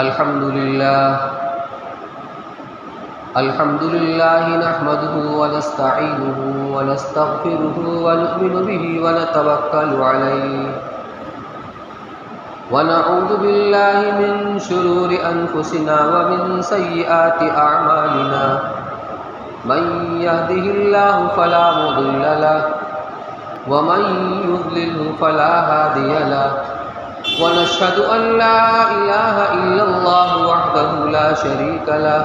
الحمد لله نحمده ونستعينه ونستغفره ونؤمن به ونتوكل عليه ونعوذ بالله من شرور أنفسنا ومن سيئات أعمالنا من يهده الله فلا مضل له ومن يضلله فلا هادي له ونشهد أن لا إله إلا الله وحده لا شريك له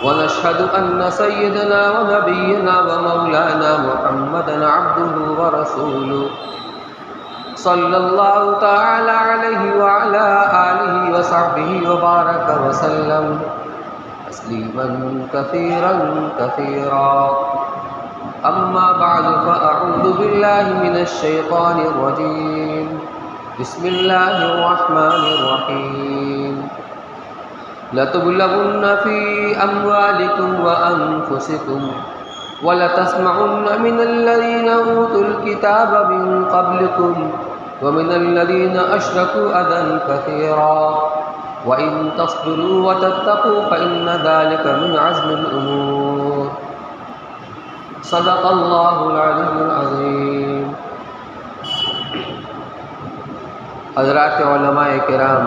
ونشهد أن سيدنا ونبينا ومولانا محمدا عبده ورسوله صلى الله تعالى عليه وعلى آله وصحبه وبارك وسلم تسليما كثيرا كثيرا أما بعد فأعوذ بالله من الشيطان الرجيم بسم الله الرحمن الرحيم لتبلغن في أموالكم وأنفسكم ولتسمعن من الذين أوتوا الكتاب من قبلكم ومن الذين أشركوا أذى كثيرا وإن تصبروا وتتقوا فإن ذلك من عزم الأمور صدق الله العلي العظيم۔ حضرات علماء کرام،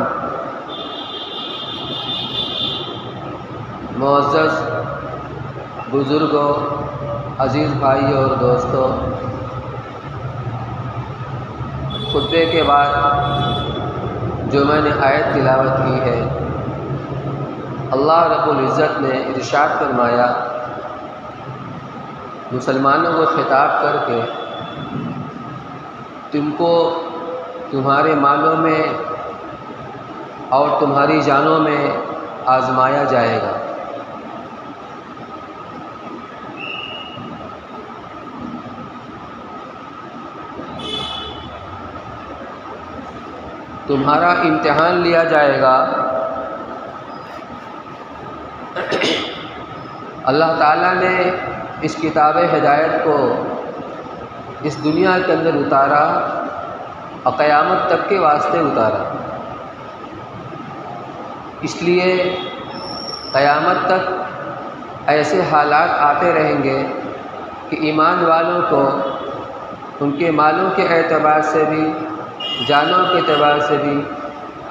معزز بزرگوں، عزیز بھائیوں اور دوستوں، خطبے کے بعد جو میں نے آیت تلاوت کی ہے، اللہ رب العزت نے ارشاد فرمایا، مسلمانوں کو خطاب کر کے تم کو تمہارے مالوں میں اور تمہاری جانوں میں آزمایا جائے گا۔ تمہارا امتحان لیا جائے گا۔ اللہ تعالیٰ نے اس کتاب ہدایت کو اس دنیا کے اندر اتارا اور قیامت تک کے واسطے اتارا، اس لیے قیامت تک ایسے حالات آتے رہیں گے کہ ایمان والوں کو ان کے مالوں کے اعتبار سے بھی، جانوں کے اعتبار سے بھی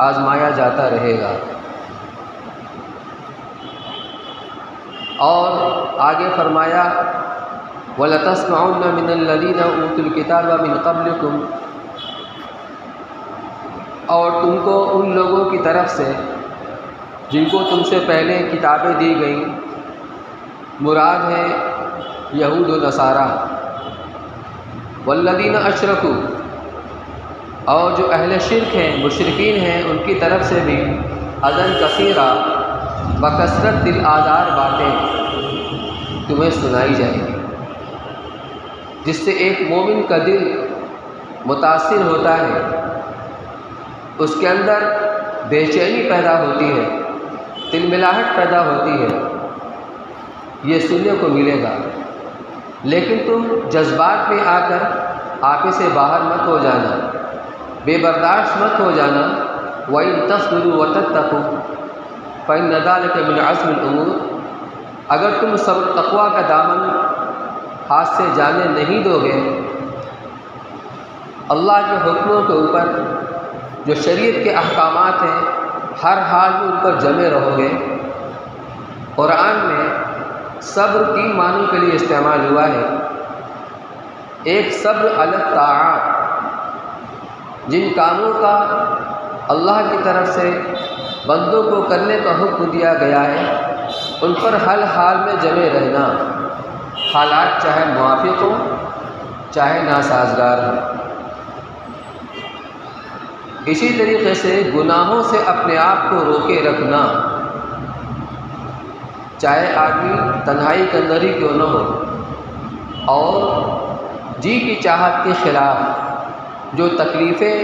آزمایا جاتا رہے گا۔ اور آگے فرمایا وَلَتَسْمَعُنَّ مِنَ الَّذِينَ أُوتُوا الْكِتَابَ مِنْ قَبْلِكُمْ، اور تم کو ان لوگوں کی طرف سے جن کو تم سے پہلے کتابیں دی گئیں، مراد ہے یہود و نصارہ، وَالَّذِينَ أَشْرَكُوا، اور جو اہل شرک ہیں، مشرکین ہیں، ان کی طرف سے بھی اذًا کثیرا، بکثرت دل آزار باتیں تمہیں سنائی جائیں گی، جس سے ایک مومن کا دل متاثر ہوتا ہے، اس کے اندر بے چینی پیدا ہوتی ہے، تلملاہٹ پیدا ہوتی ہے، یہ سننے کو ملے گا۔ لیکن تم جذبات میں آ کر آپے سے باہر مت ہو جانا، بے برداشت مت ہو جانا۔ وَإِن تَصْبِرُوا وَتَتَّقُوا فَإِنَّ ذَلِكَ مِنْ عَزْمِ الْأُمُورِ، اگر تم صبر تقویٰ کا دامن ہاتھ سے جانے نہیں دو گے، اللہ کے حکموں کے اوپر جو شریعت کے احکامات ہیں ہر حال میں ان پر جمے رہو گے۔ قرآن میں صبر 3 معنوں کے لیے استعمال ہوا ہے۔ ایک صبر علی الطاعات، جن کاموں کا اللہ کی طرف سے بندوں کو کرنے کا حکم دیا گیا ہے ان پر ہر حال میں جمے رہنا، حالات چاہے موافق ہوں چاہے ناسازگار ہوں۔ اسی طریقے سے گناہوں سے اپنے آپ کو روکے رکھنا، چاہے آدمی تنہائی کے اندر ہی کیوں نہ ہو، اور جی کی چاہت کے خلاف جو تکلیفیں،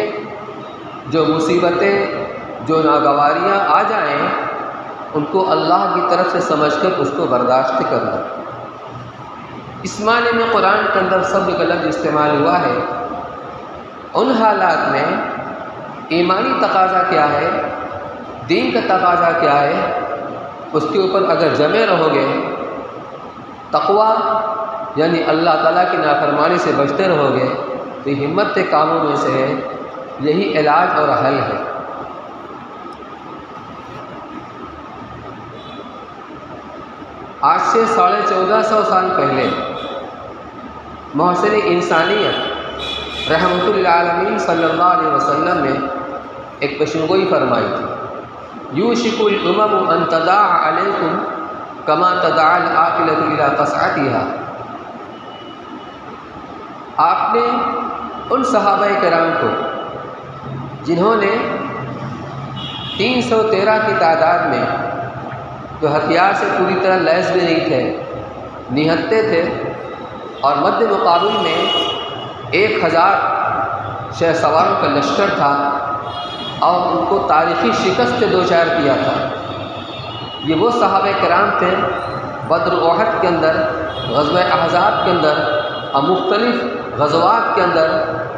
جو مصیبتیں، جو ناگواریاں آ جائیں، ان کو اللہ کی طرف سے سمجھ کر اس کو برداشت کرنا۔ اس معنی میں قرآن کے اندر صبر کا لفظ استعمال ہوا ہے۔ ان حالات میں ایمانی تقاضا کیا ہے؟ دین کا تقاضا کیا ہے، اس کے اوپر اگر جمے رہو گے، تقویٰ یعنی اللہ تعالیٰ کی نافرمانی سے بچتے رہو گے، تو یہ ہمت کے کاموں میں سے ہے، یہی علاج اور حل ہے۔ آج سے 1450 سال پہلے محسن انسانیت رحمۃ للعالمین صلی اللہ علیہ وسلم نے ایک پیشنگوئی فرمائی تھی، یوشک الامم ان تداع علیکم کما تداع الآکلۃ الی قصعتھا۔ آپ نے ان صحابہ کرام کو جنہوں نے 313 کی تعداد میں، جو ہتھیار سے پوری طرح لیس بھی نہیں تھے، نہتے تھے، اور مد مقابل میں 1000 شہ سواروں کا لشکر تھا، اور ان کو تاریخی شکست سے دوچار کیا تھا۔ یہ وہ صحابہ کرام تھے بدر و احد کے اندر، غزوہ احزاب کے اندر اور مختلف غزوات کے اندر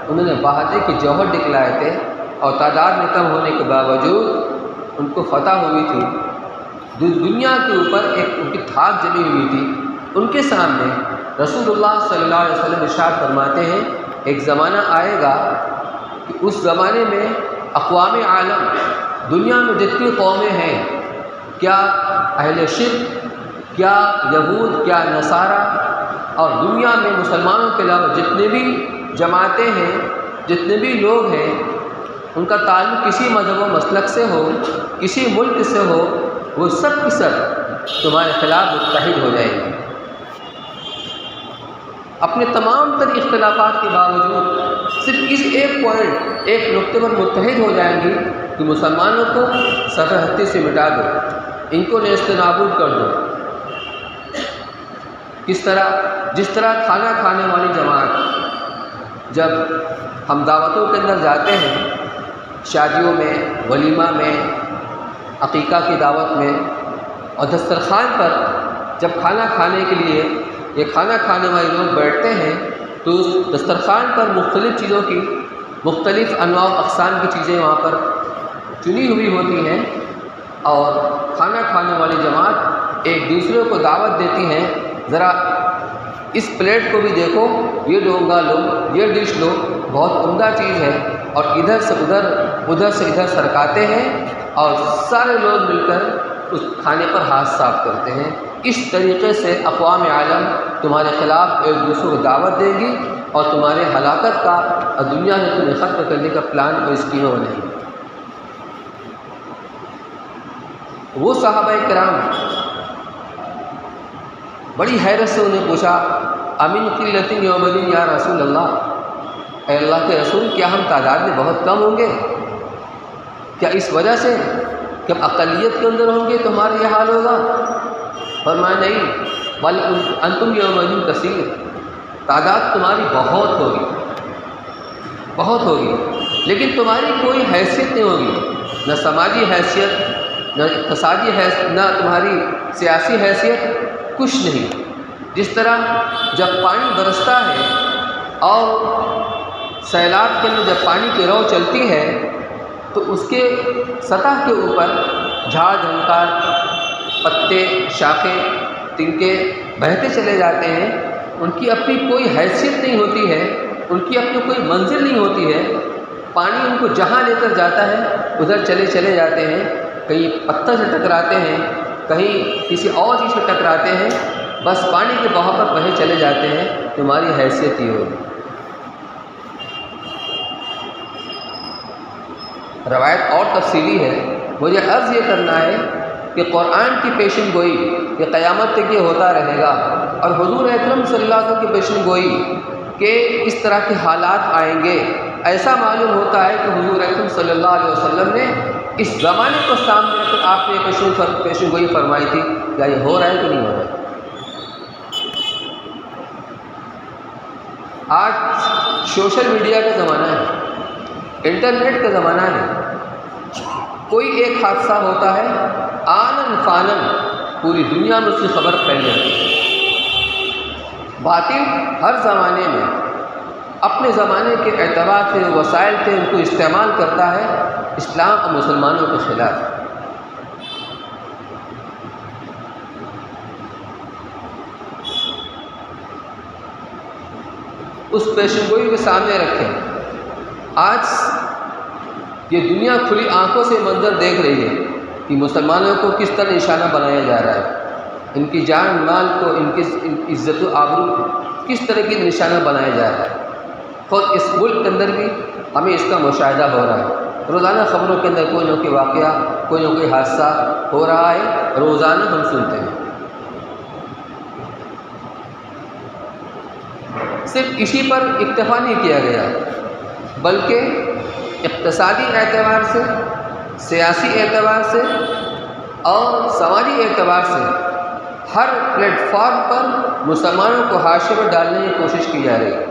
انہوں نے بہادری کے جوہر دکھلائے تھے، اور تعداد میں کم ہونے کے باوجود ان کو فتح ہوئی تھی۔ دنیا کے اوپر ایک ان کی دھاک جمی ہوئی تھی۔ ان کے سامنے رسول اللہ صلی اللہ علیہ وسلم ارشاد فرماتے ہیں، ایک زمانہ آئے گا کہ اس زمانے میں اقوام عالم، دنیا میں جتنی قومیں ہیں، کیا اہل شرک، کیا یہود، کیا نصارہ، اور دنیا میں مسلمانوں کے علاوہ جتنے بھی جماعتیں ہیں، جتنے بھی لوگ ہیں، ان کا تعلق کسی مذہب و مسلک سے ہو، کسی ملک سے ہو، وہ سب کی سب تمہارے خلاف متحد ہو جائیں گے۔ اپنے تمام تر اختلافات کے باوجود صرف اس ایک پوائنٹ، ایک نقطے پر متحد ہو جائیں گی کہ مسلمانوں کو صفحہ ہستی سے مٹا دو، ان کو نیست نابود کر دو۔ کس طرح؟ جس طرح کھانا کھانے والی جماعت، جب ہم دعوتوں کے اندر جاتے ہیں، شادیوں میں، ولیمہ میں، عقیقہ کی دعوت میں، اور دسترخوان پر جب کھانا کھانے کے لیے یہ کھانا کھانے والے لوگ بیٹھتے ہیں، تو اس دسترخوان پر مختلف چیزوں کی، مختلف انواع و اقسام کی چیزیں وہاں پر چنی ہوئی ہوتی ہیں، اور کھانا کھانے والی جماعت ایک دوسرے کو دعوت دیتی ہیں، ذرا اس پلیٹ کو بھی دیکھو، یہ ڈونگا لو، یہ ڈش لو، بہت عمدہ چیز ہے، اور ادھر سے ادھر، ادھر سے ادھر سرکاتے ہیں، اور سارے لوگ مل کر اس کھانے پر ہاتھ صاف کرتے ہیں۔ اس طریقے سے اقوام عالم تمہارے خلاف ایک دوسرے کو دعوت دے گی، اور تمہارے ہلاکت کا اور دنیا میں تمہیں ختم کرنے کا پلان اور اسکیمیں بنے گی۔ وہ صحابہ کرام بڑی حیرت سے انہیں پوچھا، امن قلت یومئذ یا رسول اللہ، اے اللہ کے رسول، کیا ہم تعداد میں بہت کم ہوں گے؟ کیا اس وجہ سے کہ ہم اقلیت کے اندر ہوں گے تو ہمارا یہ حال ہوگا؟ فرمایا نہیں، بل انتم یومئذ کثیر، تعداد تمہاری بہت ہوگی، بہت ہوگی، لیکن تمہاری کوئی حیثیت نہیں ہوگی، نہ سماجی حیثیت، نہ اقتصادی حیثیت، نہ تمہاری سیاسی حیثیت، کچھ نہیں۔ جس طرح جب پانی برستا ہے اور سیلاب کے اندر جب پانی کی رو چلتی ہے تو اس کے سطح کے اوپر جھاڑ جھنکار، پتے، شاخیں، تنکے بہتے چلے جاتے ہیں، ان کی اپنی کوئی حیثیت نہیں ہوتی ہے، ان کی اپنی کوئی منزل نہیں ہوتی ہے، پانی ان کو جہاں لے کر جاتا ہے ادھر چلے جاتے ہیں، کہیں پتھر سے ٹکراتے ہیں، کہیں کسی اور چیز سے ٹکراتے ہیں، بس پانی کے بہاؤ پر بہے چلے جاتے ہیں۔ تمہاری حیثیت یہ ہوگی۔ روایت اور تفصیلی ہے، مجھے عرض یہ کرنا ہے کہ قرآن کی پیشن گوئی کہ قیامت تک یہ ہوتا رہے گا، اور حضور اکرم صلی اللہ علیہ وسلم کی پیشن گوئی کہ اس طرح کے حالات آئیں گے، ایسا معلوم ہوتا ہے کہ حضور اکرم صلی اللہ علیہ وسلم نے اس زمانے کو سامنے رکھ کر آپ نے پیشن گوئی فرمائی تھی۔ کیا یہ ہو رہا ہے کہ نہیں ہو رہا ہے؟ آج سوشل میڈیا کا زمانہ ہے، انٹرنیٹ کا زمانہ ہے، کوئی ایک حادثہ ہوتا ہے، آنن فانن پوری دنیا میں اس کی خبر پھیل جاتی ہے۔ باطل ہر زمانے میں اپنے زمانے کے اعتبار سے وسائل سے ان کو استعمال کرتا ہے اسلام اور مسلمانوں کے خلاف۔ اس پیشن گوئی کے سامنے رکھیں۔ آج یہ دنیا کھلی آنکھوں سے منظر دیکھ رہی ہے کہ مسلمانوں کو کس طرح نشانہ بنایا جا رہا ہے، ان کی جان مال کو، ان کی عزت و آبرو کو کس طرح کی نشانہ بنایا جا رہا ہے۔ خود اس ملک کے اندر بھی ہمیں اس کا مشاہدہ ہو رہا ہے۔ روزانہ خبروں کے اندر کوئی نہ کوئی واقعہ، کوئی نہ کوئی حادثہ ہو رہا ہے، روزانہ ہم سنتے ہیں۔ صرف اسی پر اکتفا نہیں کیا گیا، بلکہ اقتصادی اعتبار سے، سیاسی اعتبار سے اور سماجی اعتبار سے ہر پلیٹ فارم پر مسلمانوں کو حاشیے پر ڈالنے کی کوشش کی جا رہی ہے،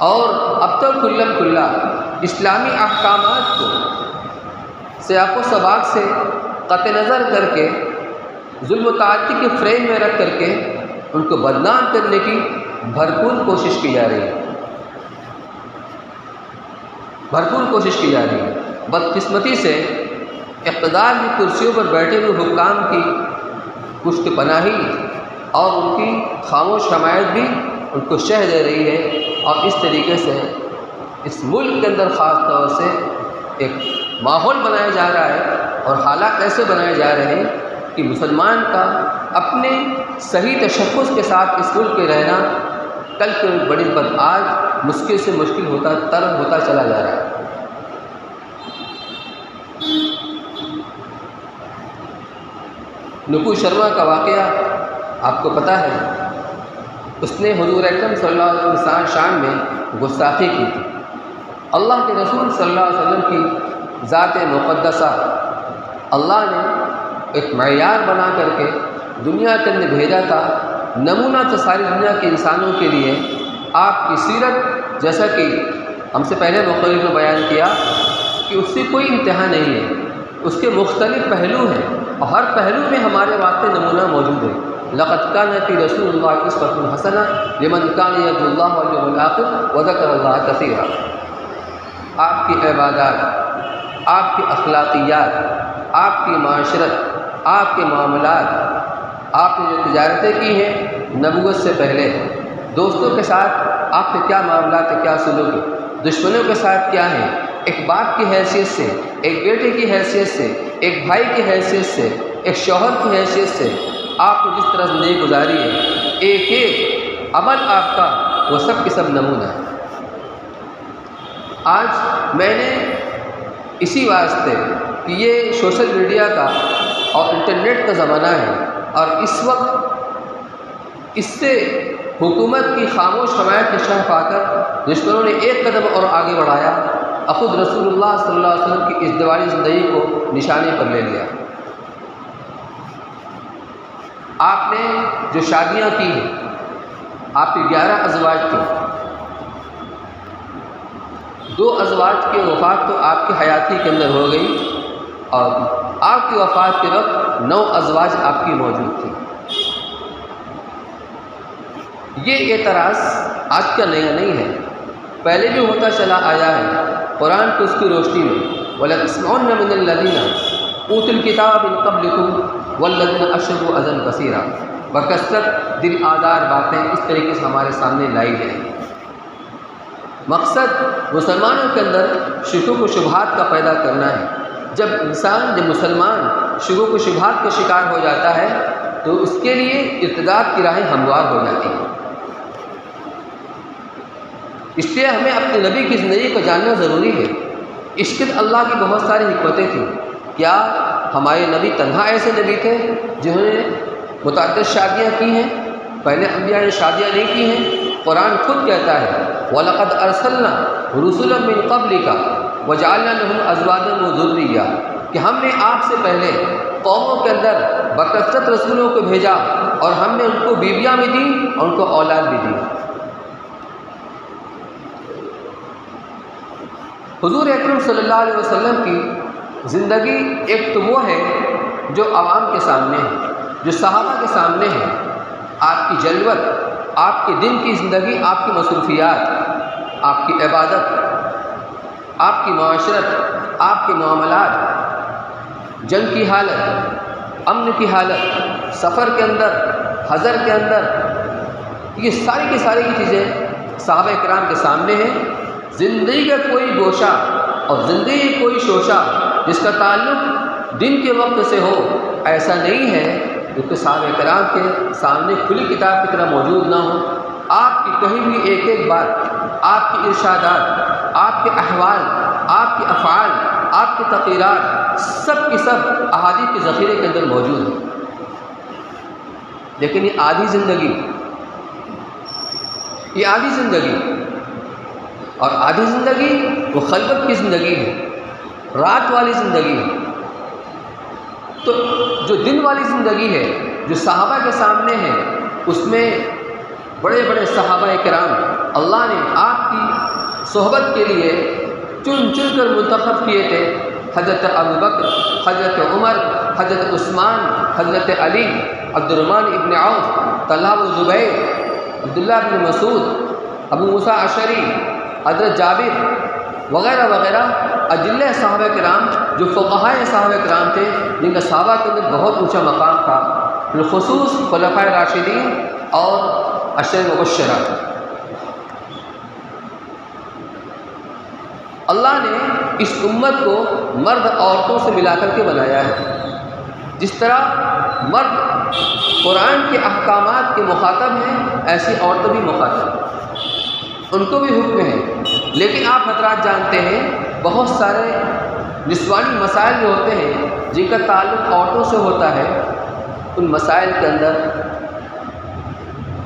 اور اب تو کھلم کھلا اسلامی احکامات کو سیاق و سباق سے قطع نظر کر کے ظلم و تعدی کے فریم میں رکھ کر کے ان کو بدنام کرنے کی بھرپور کوشش کی جا رہی ہے، بھرپور کوشش کی جا رہی ہے۔ بدقسمتی سے اقتدار کی کرسیوں پر بیٹھے ہوئے حکام کی پشت پناہی اور ان کی خاموش حمایت بھی ان کو شہ دے رہی ہے، اور اس طریقے سے اس ملک کے اندر خاص طور سے ایک ماحول بنایا جا رہا ہے اور حالات ایسے بنائے جا رہے ہیں کہ مسلمان کا اپنے صحیح تشخص کے ساتھ اس ملک کے رہنا کل کے بڑی بد آج مشکل سے مشکل ہوتا چلا جا رہا ہے۔ نپو شرما کا واقعہ آپ کو پتہ ہے، اس نے حضور اکرم صلی اللہ علیہ وسلم شان میں گستاخی کی تھی۔ اللہ کے رسول صلی اللہ علیہ وسلم کی ذات مقدسہ اللہ نے ایک معیار بنا کر کے دنیا کے اندر بھیجا تھا، نمونہ تھا ساری دنیا کے انسانوں کے لیے آپ کی سیرت، جیسا کہ ہم سے پہلے مختلف نے بیان کیا کہ اس سے کوئی انتہا نہیں ہے، اس کے مختلف پہلو ہیں اور ہر پہلو میں ہمارے واسطے نمونہ موجود ہے۔ لقد كان في رسول الله اسوة حسنة لمن كان يرجو الله واليوم الآخر وذكر الله كثيرا۔ آپ کی عبادات، آپ کی اخلاقیات، آپ کی معاشرت، آپ کے معاملات، آپ نے جو تجارتیں کی ہیں نبوت سے پہلے، دوستوں کے ساتھ آپ کے کیا معاملات ہیں، کیا سلوک ہے، دشمنوں کے ساتھ کیا ہیں، ایک باپ کی حیثیت سے، ایک بیٹے کی حیثیت سے، ایک بھائی کی حیثیت سے، ایک شوہر کی حیثیت سے آپ نے جس طرح زندگی گزاری ہے، ایک ایک عمل آپ کا وہ سب کے سب نمونہ ہے۔ آج میں نے اسی واسطے کہ یہ سوشل میڈیا کا اور انٹرنیٹ کا زمانہ ہے، اور اس وقت اس سے حکومت کی خاموش حمایت کے شاہ پا کر دشمنوں نے ایک قدم اور آگے بڑھایا، خود رسول اللہ صلی اللہ علیہ وسلم کی ازدواجی زندگی کو نشانے پر لے لیا۔ آپ نے جو شادیاں کی ہیں، آپ کی 11 ازواج تھیں، 2 ازواج کی وفات تو آپ کی حیاتی کے اندر ہو گئی، اور آپ کی وفات کے وقت 9 ازواج آپ کی موجود تھیں۔ یہ اعتراض آج کا نیا نہیں ہے، پہلے بھی ہوتا چلا آیا ہے۔ قرآن کو اس کی روشنی میں وَلَتَسْمَعُنَّ مِنَ الَّذِينَ أُوتُوا الْكِتَابَ مِن قَبْلِكُمْ وَالَّذِينَ أَشْرَكُوا أَذًى كَثِيرًا۔ بکثرت دل آزار باتیں اس طریقے سے ہمارے سامنے لائی ہے۔ مقصد مسلمانوں کے اندر شکوک و شبہات کا پیدا کرنا ہے۔ جب مسلمان شکوک و شبہات کا شکار ہو جاتا ہے تو اس کے لیے ارتداد کی راہیں ہموار ہو جاتی ہیں۔ اس لیے ہمیں اپنے نبی کی زندگی کو جاننا ضروری ہے۔ اس کے اللہ کی بہت ساری حکمتیں تھیں۔ کیا ہمارے نبی تنہا ایسے نبی تھے جنہوں نے متعدد شادیاں کی ہیں؟ پہلے انبیاء نے شادیاں نہیں کی ہیں۔ قرآن خود کہتا ہے وَلَقَدْ أَرْسَلْنَا رُسُلًا مِّن قَبْلِكَ وَجَعَلْنَا لَهُمْ أَزْوَاجًا وَذُرِّيَّةً، کہ ہم نے آپ سے پہلے قوموں کے اندر بکثرت رسولوں کو بھیجا اور ہم نے ان کو بیویاں بھی دیں اور ان کو اولاد بھی دی۔ حضور اکرم صلی اللہ علیہ وسلم کی زندگی ایک تو وہ ہے جو عوام کے سامنے ہے، جو صحابہ کے سامنے ہے۔ آپ کی جلوت، آپ کے دن کی زندگی، آپ کی مصروفیات، آپ کی عبادت، آپ کی معاشرت، آپ کے معاملات، جنگ کی حالت، امن کی حالت، سفر کے اندر، حضر کے اندر، یہ ساری کی ساری کی چیزیں صحابہ کرام کے سامنے ہیں۔ زندگی کا کوئی گوشہ اور زندگی کا کوئی شوشہ جس کا تعلق دن کے وقت سے ہو، ایسا نہیں ہے جو کہ صحابہ کرام کے سامنے کھلی کتاب کی طرح موجود نہ ہو۔ آپ کی کہیں بھی ایک ایک بات، آپ کی ارشادات، آپ کے احوال، آپ کے افعال، آپ کے تقریرات، سب کی سب احادیث کے ذخیرے کے اندر موجود ہیں۔ لیکن یہ آدھی زندگی اور آدھی زندگی وہ خلوت کی زندگی ہے، رات والی زندگی ہے۔ تو جو دن والی زندگی ہے جو صحابہ کے سامنے ہے، اس میں بڑے بڑے صحابہ کرام اللہ نے آپ کی صحبت کے لیے چن چن کر منتخب کیے تھے۔ حضرت ابوبکر، حضرت عمر، حضرت عثمان، حضرت علی، عبد الرحمن ابن عوف، طلحہ و زبیر، عبداللہ بن مسعود، ابو موسیٰ اشعری، حضرت جابر وغیرہ وغیرہ اجلہ صحابہ کرام جو فقہائے صحابہ کرام تھے، جن کا صحابہ کے اندر بہت اونچا مقام تھا، بالخصوص خلفائے راشدین اور عشرہ مبشرہ۔ اللہ نے اس امت کو مرد عورتوں سے ملا کر کے بنایا ہے۔ جس طرح مرد قرآن کے احکامات کے مخاطب ہیں، ایسی عورتیں بھی مخاطب ہیں، ان کو بھی حکم ہے۔ لیکن آپ حضرات جانتے ہیں بہت سارے نسوانی مسائل جو ہوتے ہیں جن کا تعلق عورتوں سے ہوتا ہے، ان مسائل کے اندر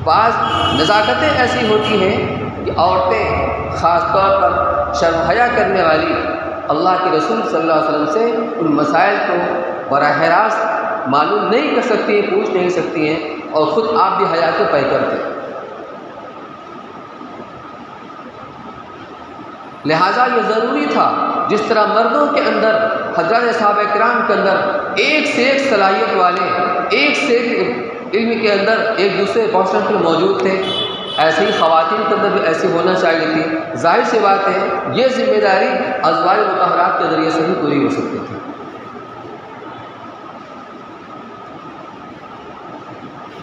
بعض نزاکتیں ایسی ہوتی ہیں کہ عورتیں خاص طور پر شرم حیا کرنے والی اللہ کے رسول صلی اللہ علیہ وسلم سے ان مسائل کو براہ راست معلوم نہیں کر سکتی ہیں، پوچھ نہیں سکتی ہیں، اور خود آپ بھی حیا کے پیکر تھے۔ لہٰذا یہ ضروری تھا جس طرح مردوں کے اندر حضرات صحابہ کرام کے اندر ایک سے ایک صلاحیت والے، ایک سے ایک علم کے اندر ایک دوسرے پہنچنے کے موجود تھے، ایسے ہی خواتین کے اندر بھی ایسی ہونا چاہیے تھی۔ ظاہر سی بات ہے یہ ذمہ داری ازواج مطہرات کے ذریعے سے ہی پوری ہو سکتی تھی۔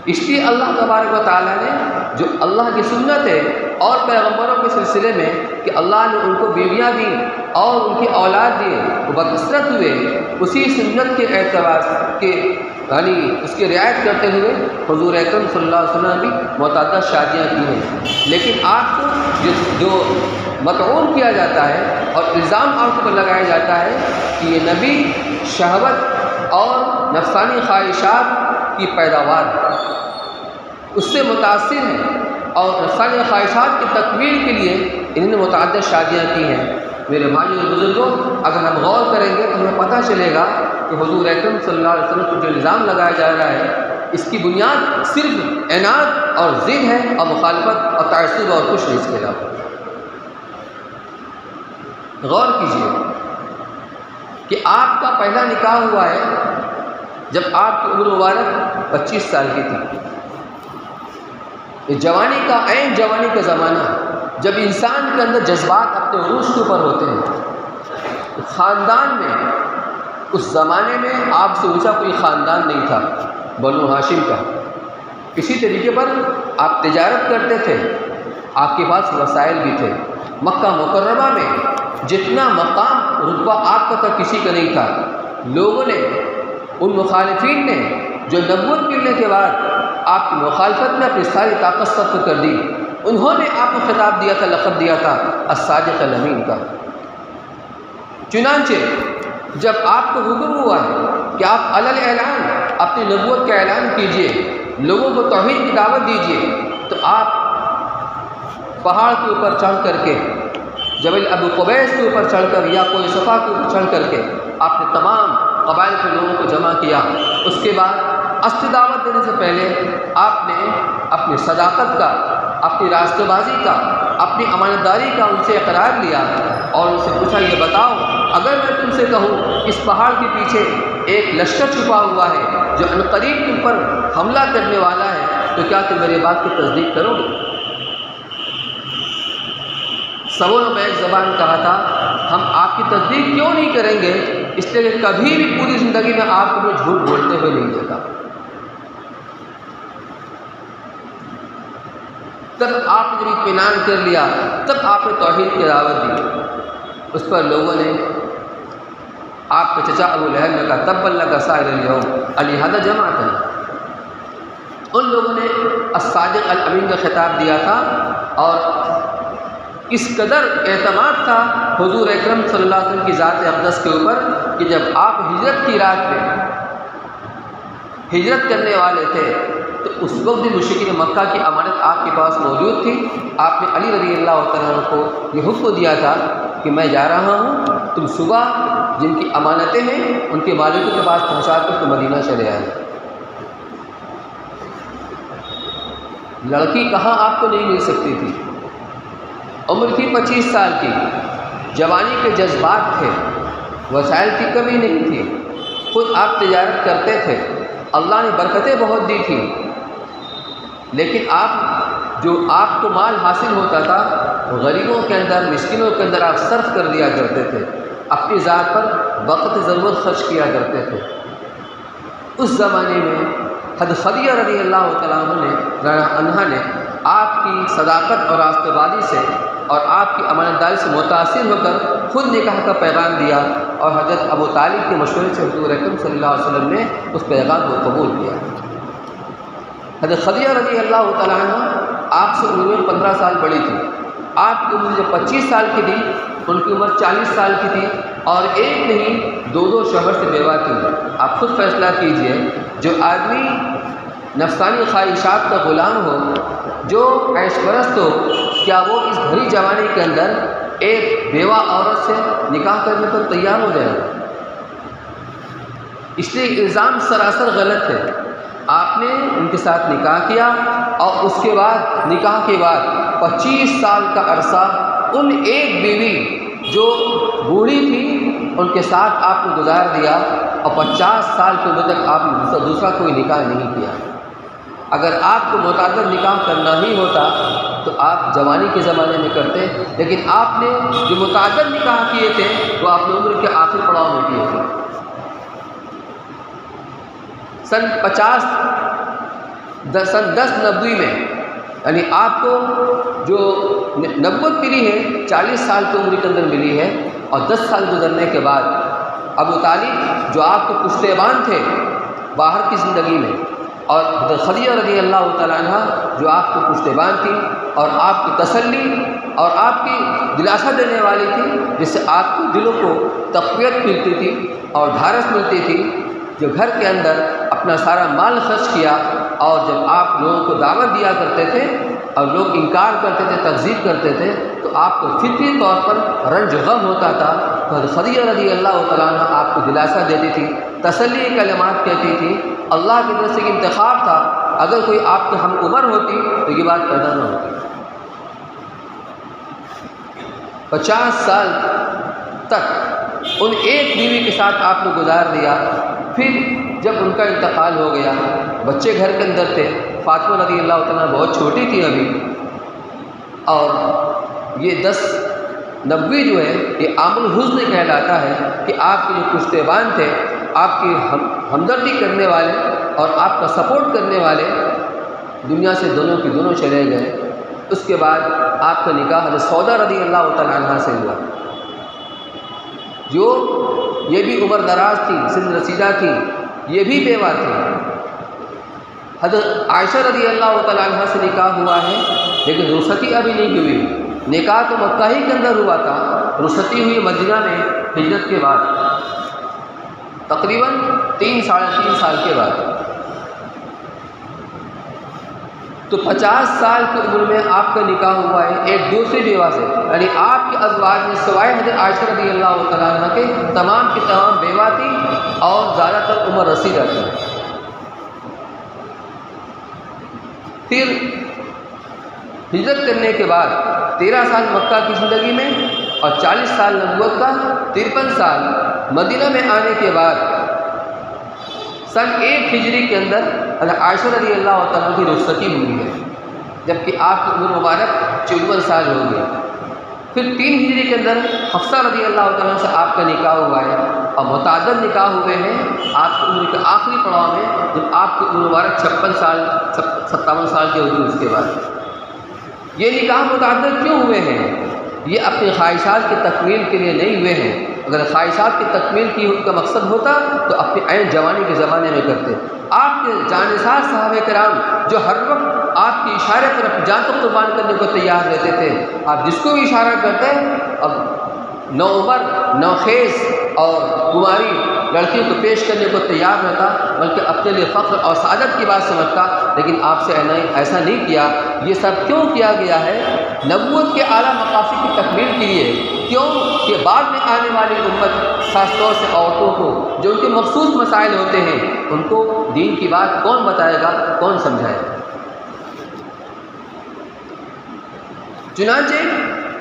اس لیے اللہ تبارک و تعالیٰ نے جو اللہ کی سنت ہے اور پیغمبروں کے سلسلے میں کہ اللہ نے ان کو بیویاں دیں اور ان کی اولاد دیے، وہ بکثرت ہوئے، اسی سنت کے اعتبار کے یعنی اس کی رعایت کرتے ہوئے حضور اکرم صلی اللہ علیہ وسلم نے بھی متعدد شادیاں کی ہیں۔ لیکن آپ کو جو مطعون کیا جاتا ہے اور الزام آپ پر لگایا جاتا ہے کہ یہ نبی شہوت اور نفسانی خواہشات کی پیداوار ہے، اس سے متاثر ہیں، اور نفسانی خواہشات کی تکمیل کے لیے انہوں نے متعدد شادیاں کی ہیں۔ میرے بھائیو اور بزرگوں، اگر ہم غور کریں گے تو ہمیں پتہ چلے گا کہ حضور اکرم صلی اللہ علیہ وسلم کو جو الزام لگایا جا رہا ہے، اس کی بنیاد صرف عناد اور ضد ہے، اور مخالفت اور تعصب اور کچھ نہیں اس کے علاوہ۔ غور کیجیے کہ آپ کا پہلا نکاح ہوا ہے جب آپ کی عمر مبارک 25 سال کی تھی۔ یہ جوانی کا عین جوانی کا زمانہ جب انسان کے اندر جذبات اپنے عروج کے اوپر ہوتے ہیں۔ خاندان میں اس زمانے میں آپ سے اونچا کوئی خاندان نہیں تھا بنو ہاشم کا۔ اسی طریقے پر آپ تجارت کرتے تھے، آپ کے پاس وسائل بھی تھے۔ مکہ مکرمہ میں جتنا مقام رتبہ آپ کا تھا کسی کا نہیں تھا۔ لوگوں نے، ان مخالفین نے جو نبوت ملنے کے بعد آپ کی مخالفت میں اپنی ساری طاقت صرف کر دی، انہوں نے آپ کو خطاب دیا تھا، لقب دیا تھا الصادق الامین کا۔ چنانچہ جب آپ کو حکم ہوا ہے کہ آپ علل اعلان اپنی نبوت کا اعلان کیجئے، لوگوں کو توحید کی دعوت دیجئے، تو آپ پہاڑ کے اوپر چڑھ کر کے، جبل ابو قبیس کے اوپر چڑھ کر یا کوئی صفا کے اوپر چڑھ کر کے آپ نے تمام قبائل کے لوگوں کو جمع کیا۔ اس کے بعد اصلی دعوت دینے سے پہلے آپ نے اپنی صداقت کا، اپنی راستہ بازی کا، اپنی امانت داری کا ان سے اقرار لیا اور ان سے پوچھا، یہ بتاؤ اگر میں تم سے کہوں اس پہاڑ کے پیچھے ایک لشکر چھپا ہوا ہے جو عنقریب تم پر حملہ کرنے والا ہے، تو کیا تم میری بات کی تصدیق کرو گے؟ سبوں نے میں ایک زبان کہا تھا، ہم آپ کی تصدیق کیوں نہیں کریں گے؟ اس لیے کہ کبھی بھی پوری زندگی میں آپ کو جھوٹ بولتے ہوئے نہیں دیکھا۔ تب آپ نے جب اطمینان کر لیا تب آپ نے توحید کی دعوت دی۔ اس پر لوگوں نے آپ کے چچا ابو لہب نے کہا تب اللہ کا سائر اليوم الہذا جماعت ہے۔ ان لوگوں نے الصادق الامین کا خطاب دیا تھا، اور اس قدر اعتماد تھا حضور اکرم صلی اللہ علیہ وسلم کی ذات اقدس کے اوپر کہ جب آپ ہجرت کی رات میں ہجرت کرنے والے تھے تو اس وقت بھی مشرکین مکہ کی امانت آپ کے پاس موجود تھی۔ آپ نے علی رضی اللہ تعالیٰ عنہ کو یہ حکم دیا تھا کہ میں جا رہا ہوں، تم صبح جن کی امانتیں ہیں ان کے مالکوں کے پاس پہنچا کر تم مدینہ چلے آئے۔ لڑکی کہاں آپ کو نہیں مل سکتی تھی، عمر تھی 25 سال کی، جوانی کے جذبات تھے، وسائل کی کمی نہیں تھی، خود آپ تجارت کرتے تھے، اللہ نے برکتیں بہت دی تھی، لیکن آپ کو مال حاصل ہوتا تھا غریبوں کے اندر، مسکینوں کے اندر آپ صرف کر دیا کرتے تھے، اپنی ذات پر وقت ضرورت خرچ کیا کرتے تھے۔ اس زمانے میں حضرت خدیجہ رضی اللہ تعالیٰ عنہ نے آپ کی صداقت اور راستہ بازی سے اور آپ کی امانت داری سے متاثر ہو کر خود نکاح کا پیغام دیا، اور حضرت ابو طالب کے مشورے سے حضور اکرم صلی اللہ علیہ وسلم نے اس پیغام کو قبول کیا۔ حضرت خدیجہ رضی اللہ تعالیٰ عنہ آپ سے عمر میں 15 سال بڑی تھی، آپ کی عمر جب 25 سال کی تھی ان کی عمر 40 سال کی تھی، اور ایک نہیں دو شوہر سے بیوہ تھی۔ آپ خود فیصلہ کیجئے، جو آدمی نفسانی خواہشات کا غلام ہو، جو عیش پرست ہو، کیا وہ اس بھری جوانی کے اندر ایک بیوہ عورت سے نکاح کرنے پر تیار ہو جائے گا؟ اس لیے الزام سراسر غلط ہے۔ آپ نے ان کے ساتھ نکاح کیا، اور اس کے بعد نکاح کے بعد 25 سال کا عرصہ ان ایک بیوی جو بوڑھی تھی ان کے ساتھ آپ نے گزار دیا، اور 50 سال کے عمر تک آپ نے دوسرا کوئی نکاح نہیں کیا۔ اگر آپ کو متعدد نکاح کرنا ہی ہوتا تو آپ جوانی کے زمانے میں کرتے، لیکن آپ نے جو متعدد نکاح کیے تھے وہ آپ نے عمر کے آخری پڑاؤ میں کیے تھے۔ سن 1090 میں، یعنی آپ کو جو نبوت ملی ہے 40 سال کی عمر کے اندر ملی ہے، اور 10 سال گزرنے کے بعد ابو طالب جو آپ کو پشتیبان تھے باہر کی زندگی میں، اور خدیجہ رضی اللہ تعالیٰ عنہ جو آپ کو پشتیبان تھی اور آپ کی تسلی اور آپ کی دلاسا دینے والی تھی، جس سے آپ کے دلوں کو تقویت ملتی تھی اور ڈھارس ملتی تھی، جو گھر کے اندر اپنا سارا مال خرچ کیا، اور جب آپ لوگوں کو دعوت دیا کرتے تھے اور لوگ انکار کرتے تھے، تکذیب کرتے تھے، تو آپ کو فطری طور پر رنج غم ہوتا تھا، تو خدیجہ رضی اللہ تعالیٰ عنہ آپ کو دلاسا دیتی تھی، تسلی کلمات کہتی تھی۔ اللہ کی طرف سے انتخاب تھا، اگر کوئی آپ کے ہم عمر ہوتی تو یہ بات پیدا نہ ہوتی۔ 50 سال تک ان ایک بیوی کے ساتھ آپ نے گزار دیا۔ پھر جب ان کا انتقال ہو گیا، بچے گھر کے اندر تھے، فاطمہ رضی اللہ تعالیٰ بہت چھوٹی تھی ابھی، اور یہ 1090 جو ہے یہ عام الحزن کہلاتا ہے کہ آپ کے جو پشتیبان تھے، آپ کی ہمدردی کرنے والے اور آپ کا سپورٹ کرنے والے دنیا سے دونوں کی دونوں چلے گئے۔ اس کے بعد آپ کا نکاح حضرت سودا رضی اللہ تعالیٰ عنہ سے ہوا، جو یہ بھی عمر دراز تھی، سن رسیدہ تھی، یہ بھی بیوہ تھی۔ حضرت عائشہ رضی اللہ تعالیٰ عنہ سے نکاح ہوا ہے، لیکن رخصتی ابھی نہیں ہوئی۔ نکاح تو مکہ ہی کے اندر ہوا تھا، رخصتی ہوئی مدینہ میں ہجرت کے بعد، تقریباً 3-3.5 سال کے بعد۔ تو 50 سال کی عمر میں آپ کا نکاح ہوا ہے ایک دوسری بیوہ سے، یعنی آپ کے ازواج میں سوائے حضرت عائشہ رضی اللہ تعالیٰ عنہ کے تمام کی تمام بیوہ تھی اور زیادہ تر عمر رسیدہ تھی۔ پھر ہجرت کرنے کے بعد 13 سال مکہ کی زندگی میں اور 40 سال نبوت کا، 53 سال مدینہ میں آنے کے بعد سن 1 ہجری کے اندر حضرت عائشہ رضی اللہ تعالیٰ کی رخصتی ہوئی ہے، جبکہ آپ کی عمر مبارک 54 سال ہو گئی۔ پھر 3 ہجری کے اندر حفصہ رضی اللہ تعالیٰ سے آپ کا نکاح ہوا ہے، اور متعدد نکاح ہوئے ہیں آپ کی عمر کے آخری پڑاؤ میں، جب آپ کی عمر مبارک 56 سال 57 سال کی ہوگی۔ اس کے بعد یہ نکاح متعدد کیوں ہوئے ہیں؟ یہ اپنی خواہشات کی تکمیل کے لیے نہیں ہوئے ہیں۔ اگر خواہشات کی تکمیل کی ان کا مقصد ہوتا تو اپنی عین جوانی کے زمانے میں کرتے۔ آپ کے جانثار صحابہ کرام جو ہر وقت آپ کے اشارے پر جان تک قربان کرنے کو تیار رہتے تھے، آپ جس کو بھی اشارہ کرتے اب نو عمر نو خیز اور کماری لڑکیوں کو پیش کرنے کو تیار رہتا، بلکہ اپنے لیے فخر اور سعادت کی بات سمجھتا۔ لیکن آپ سے ایسا نہیں کیا۔ یہ سب کیوں کیا گیا ہے؟ نبوت کے اعلیٰ مقاصد کی تکمیل کے لیے۔ کیوں کہ بعد میں آنے والی امت، خاص طور سے عورتوں کو جو ان کے مخصوص مسائل ہوتے ہیں، ان کو دین کی بات کون بتائے گا، کون سمجھائے گا؟ چنانچہ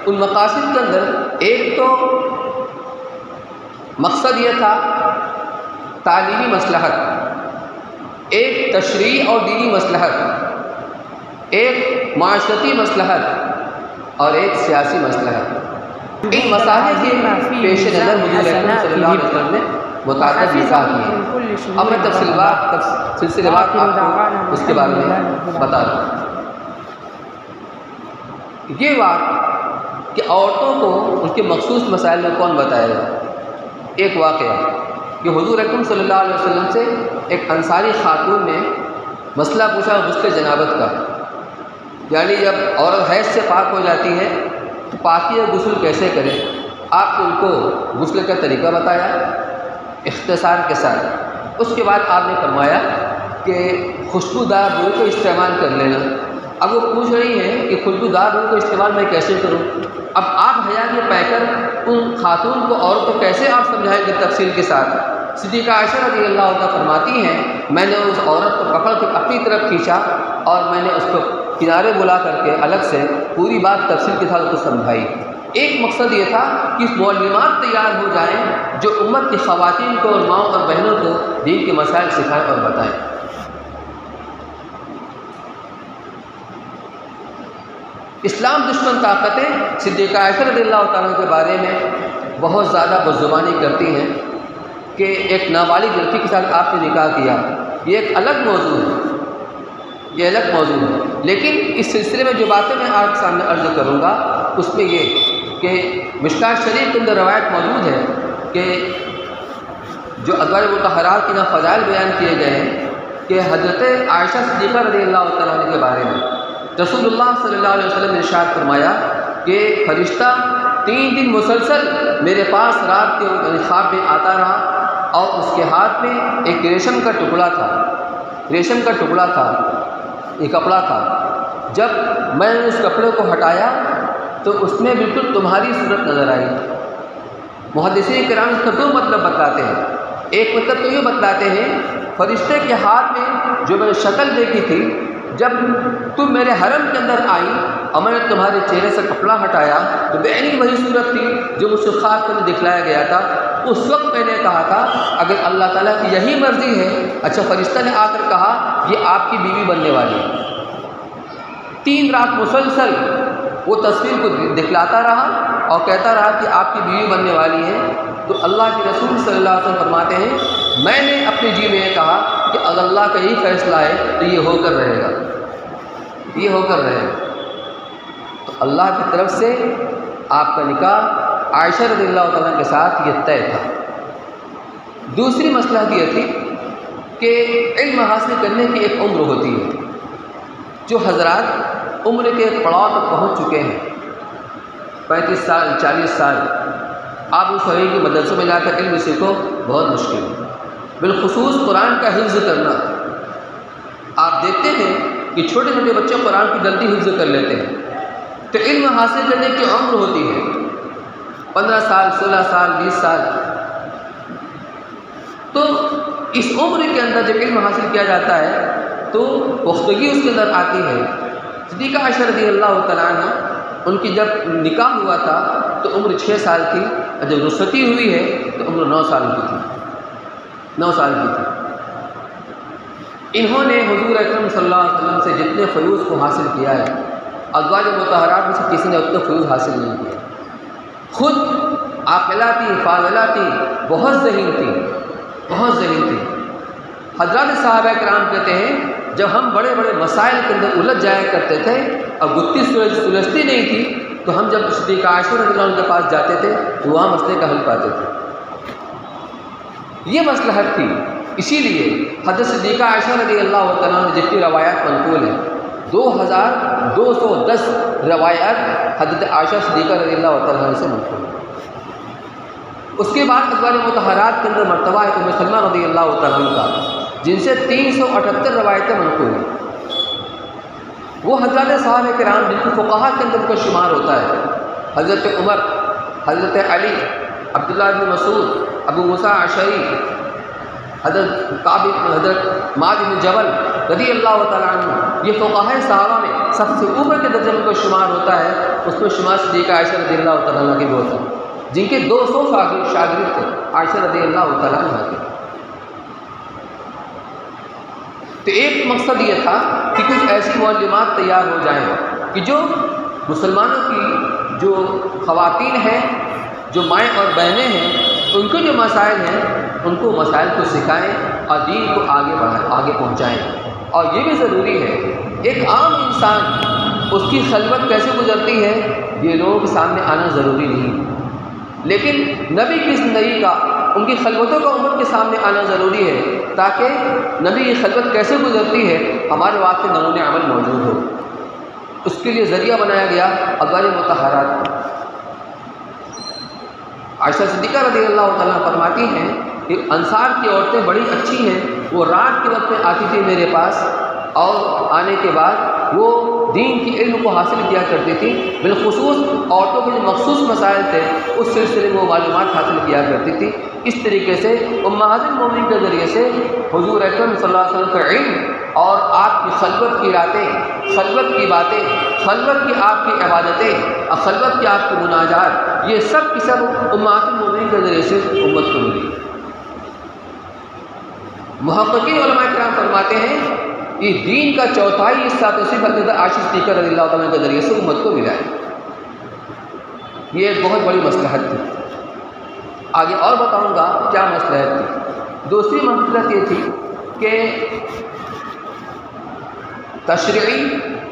ان مقاصد کے اندر ایک تو مقصد یہ تھا تعلیمی مصلحت، ایک تشریعی اور دینی مصلحت، ایک معاشرتی مصلحت اور ایک سیاسی مصلحت۔ ان مسائل کے پیش نظر حضور اکرم صلی اللہ علیہ وسلم نے متعدد نکاح کیے۔ اب میں سلسلے بات آپ کو اس کے بارے میں بتا دوں۔ یہ بات کہ عورتوں کو ان کے مخصوص مسائل میں کون بتائے گا، ایک واقعہ کہ حضور اکرم صلی اللہ علیہ وسلم سے ایک انصاری خاتون نے مسئلہ پوچھا غسل جنابت کا، یعنی جب عورت حیض سے پاک ہو جاتی ہے تو پاکی غسل کیسے کرے۔ آپ نے ان کو غسل کا طریقہ بتایا اختصار کے ساتھ۔ اس کے بعد آپ نے فرمایا کہ خوشبودار روح کو استعمال کر لینا۔ اب وہ پوچھ رہی ہیں کہ خوشبودار روح کو استعمال میں کیسے کروں؟ اب آپ حیا کے پہ کر ان خاتون کو عورت کو کیسے آپ سمجھائیں گے تفصیل کے ساتھ؟ صدیقہ عائشہ رضی اللہ عنہا فرماتی ہیں میں نے اس عورت کو پکڑ کے اپنی طرف کھینچا اور میں نے اس کو کنارے بلا کر کے الگ سے پوری بات تفصیل کے ساتھ اس کو سمجھائی۔ ایک مقصد یہ تھا کہ معلمات تیار ہو جائیں جو امت کی خواتین کو اور ماؤں اور بہنوں کو دین کے مسائل سکھائیں اور بتائیں۔ اسلام دشمن طاقتیں صدیقہ عائشہ رضی اللہ تعالیٰ کے بارے میں بہت زیادہ بدزبانی کرتی ہیں کہ ایک نابالغ لڑکی کے ساتھ آپ نے نکاح کیا۔ یہ ایک الگ موضوع ہے، لیکن اس سلسلے میں جو باتیں میں آپ کے سامنے عرض کروں گا اس میں یہ کہ مشکات شریف کے اندر روایت موجود ہے کہ جو ازواج مطہرات کے فضائل بیان کیے گئے ہیں کہ حضرت عائشہ صدیقہ رضی اللہ تعالیٰ عنہ کے بارے میں رسول اللہ صلی اللہ علیہ وسلم نے ارشاد فرمایا کہ فرشتہ 3 دن مسلسل میرے پاس رات کے خواب میں آتا رہا اور اس کے ہاتھ میں ایک ریشم کا ٹکڑا تھا، ایک کپڑا تھا۔ جب میں نے اس کپڑے کو ہٹایا تو اس میں بالکل تمہاری صورت نظر آئی۔ محدثین کرام اس کا 2 مطلب بتلاتے ہیں۔ ایک مطلب تو یہ بتلاتے ہیں فرشتے کے ہاتھ میں جو میں نے شکل دیکھی تھی، جب تم میرے حرم کے اندر آئی اور میں نے تمہارے چہرے سے کپڑا ہٹایا تو بعینی وہی صورت تھی جو مجھ سے خواب میں دکھلایا گیا تھا۔ اس وقت میں نے کہا تھا اگر اللہ تعالیٰ کی یہی مرضی ہے، اچھا فرشتہ نے آ کر کہا یہ آپ کی بیوی بننے والی ہے۔ 3 رات مسلسل وہ تصویر کو دکھلاتا رہا اور کہتا رہا کہ آپ کی بیوی بننے والی ہے۔ تو اللہ کے رسول صلی اللہ علیہ وسلم فرماتے ہیں میں نے اپنے جی میں یہ کہا کہ اگر اللہ کا یہی فیصلہ ہے تو یہ ہو کر رہے گا، تو اللہ کی طرف سے آپ کا نکاح عائشہ رضی اللہ تعالیٰ کے ساتھ یہ طے تھا۔ دوسری مصلحت یہ تھی کہ علم حاصل کرنے کی ایک عمر ہوتی ہے۔ جو حضرات عمر کے ایک پڑاؤ تک پہنچ چکے ہیں، 35 سال 40 سال، آپ اس وقت کی مدرسوں میں جا کر علم سیکھو بہت مشکل ہے، بالخصوص قرآن کا حفظ کرنا۔ آپ دیکھتے ہیں کہ چھوٹے چھوٹے بچے قرآن کی جلدی حفظ کر لیتے ہیں، تو علم حاصل کرنے کی عمر ہوتی ہے 15 سال 16 سال 20 سال۔ تو اس عمر کے اندر جب علم حاصل کیا جاتا ہے تو پختگی اس کے اندر آتی ہے۔ صدیقہ عائشہ رضی اللہ تعالیٰ عنہ ان کی جب نکاح ہوا تھا تو عمر 6 سال تھی، اور جب رخصتی ہوئی ہے تو عمر 9 سال کی تھی۔ انہوں نے حضور اکرم صلی اللہ علیہ وسلم سے جتنے فیوض کو حاصل کیا ہے، ازواج مطہرات میں سے کسی نے اتنے فیوض حاصل نہیں کیا۔ خود عاقلہ تھی، فاضلہ تھی، بہت ذہین تھی۔ حضرات صحابہ کرام کہتے ہیں جب ہم بڑے بڑے مسائل کے اندر الجھ جایا کرتے تھے اور گتی سلجھتی نہیں تھی تو ہم جب صدیقہ عائشہ رضی اللہ عنہ کے پاس جاتے تھے تو وہاں مسئلے کا حل پاتے تھے. یہ مصلحت تھی. اسی لیے حضرت صدیقہ عائشہ رضی اللہ تعالیٰ عنہ جتنی روایات منقول ہیں 2210 روایات حضرت عائشہ صدیقہ رضی اللہ تعالیٰ عنہ سے منقول ہیں. اس کے بعد ازواج مطہرات کے اندر مرتبہ ہے ام سلمہ رضی اللہ تعالیٰ عنہ کا جن سے 378 روایتیں منقول ہیں. وہ حضرات صحابہ کرام جن کو فقہا کے اندر کا شمار ہوتا ہے. حضرت عمر، حضرت علی، عبداللہ بن مسعود، ابو موسیٰ اشعری، حضرت معاذ بن جبل رضی اللہ تعالیٰ عنہ، یہ فقہاء صحابہ میں سب سے اوپر کے درجے میں کوئی شمار ہوتا ہے. اس میں شمار صدیقہ عائشہ رضی اللہ تعالیٰ عنہ کے بھی ہوتا ہے جن کے 200 شاگرد تھے عائشہ رضی اللہ تعالیٰ عنہ کے. تو ایک مقصد یہ تھا کہ کچھ ایسی معلومات تیار ہو جائیں کہ جو مسلمانوں کی جو خواتین ہیں، جو مائیں اور بہنیں ہیں، ان کے جو مسائل ہیں ان کو مسائل کو سکھائیں اور دین کو آگے پہنچائیں. اور یہ بھی ضروری ہے ایک عام انسان اس کی خلوت کیسے گزرتی ہے یہ لوگوں کے سامنے آنا ضروری نہیں، لیکن نبی کی زندگی کا ان کی خلوتوں کا امت کے سامنے آنا ضروری ہے تاکہ نبی کی خلوت کیسے گزرتی ہے ہمارے واسطے نمونۂ عمل موجود ہو. اس کے لیے ذریعہ بنایا گیا ازواج مطہرات. عائشہ صدیقہ رضی اللہ تعالیٰ فرماتی ہیں کہ انصار کی عورتیں بڑی اچھی ہیں، وہ رات کے وقت میں آتی تھی میرے پاس اور آنے کے بعد وہ دین کی علم کو حاصل کیا کرتی تھی. بالخصوص عورتوں کے جو مخصوص مسائل تھے اس سلسلے میں وہ معلومات حاصل کیا کرتی تھی. اس طریقے سے امہات المومنین کے ذریعے سے حضور اکرم صلی اللہ علیہ وسلم کا علم اور آپ کی خلوت کی راتیں، خلوت کی باتیں، خلوت کی آپ کی عبادتیں اور خلوت کی آپ کی مناجات، یہ سب کی سب امہات المومنین کے ذریعے سے امت کو ملی. محققین علماء کرام فرماتے ہیں کہ دین کا چوتھائی حصہ تو صرف حضرت عائشہ صدیقہ رضی اللہ تعالیٰ کے ذریعے سے امت کو ملا ہے. یہ ایک بہت بڑی مصلحت تھی. آگے اور بتاؤں گا کیا مصلحت تھی. دوسری مصلحت یہ تھی کہ تشریعی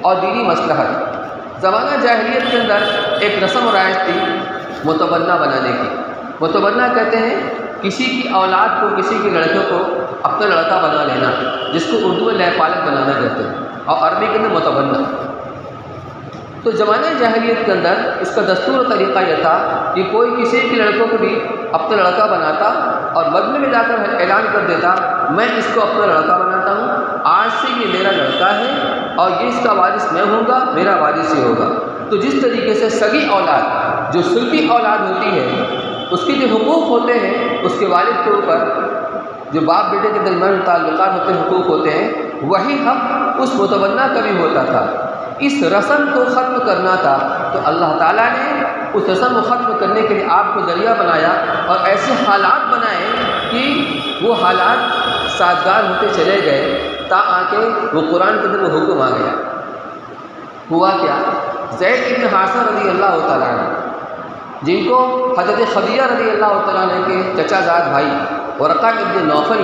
اور دینی مصلحت. زمانہ جاہلیت کے اندر ایک رسم و رائج تھی متبنہ بنانے کی. متبنہ کہتے ہیں کسی کی اولاد کو، کسی کی لڑکیوں کو اپنا لڑکا بنا لینا، جس کو اردو میں لے پالک بنانا کہتے ہیں اور عربی کے اندر متبنہ. تو زمانہ جاہلیت کے اندر اس کا دستور و طریقہ یہ تھا کہ کوئی کسی کے لڑکوں کو بھی اپنا لڑکا بناتا اور مدینے میں جا کر اعلان کر دیتا میں اس کو اپنا لڑکا بناتا ہوں، آج سے یہ میرا لڑکا ہے اور یہ اس کا وارث میں ہوں گا، میرا وارث یہ ہوگا. تو جس طریقے سے سگی اولاد جو سلبی اولاد ہوتی ہے اس کے جو حقوق ہوتے ہیں اس کے والد کے اوپر، جو باپ بیٹے کے درمیان تعلقات ہوتے ہیں، حقوق ہوتے ہیں، وہی حق اس متبنہ کا بھی ہوتا تھا. اس رسم کو ختم کرنا تھا تو اللہ تعالیٰ نے اس رسم کو ختم کرنے کے لیے آپ کو ذریعہ بنایا اور ایسے حالات بنائے کہ وہ حالات سازگار ہوتے چلے گئے تا آ کے وہ قرآن کے اندر وہ حکم آ گیا. ہوا کیا؟ زید ابن حارثہ رضی اللہ تعالیٰ عنہ جن کو حضرت خدیجہ رضی اللہ تعالیٰ عنہ کے چچا زاد بھائی ورقہ ابن نوفل،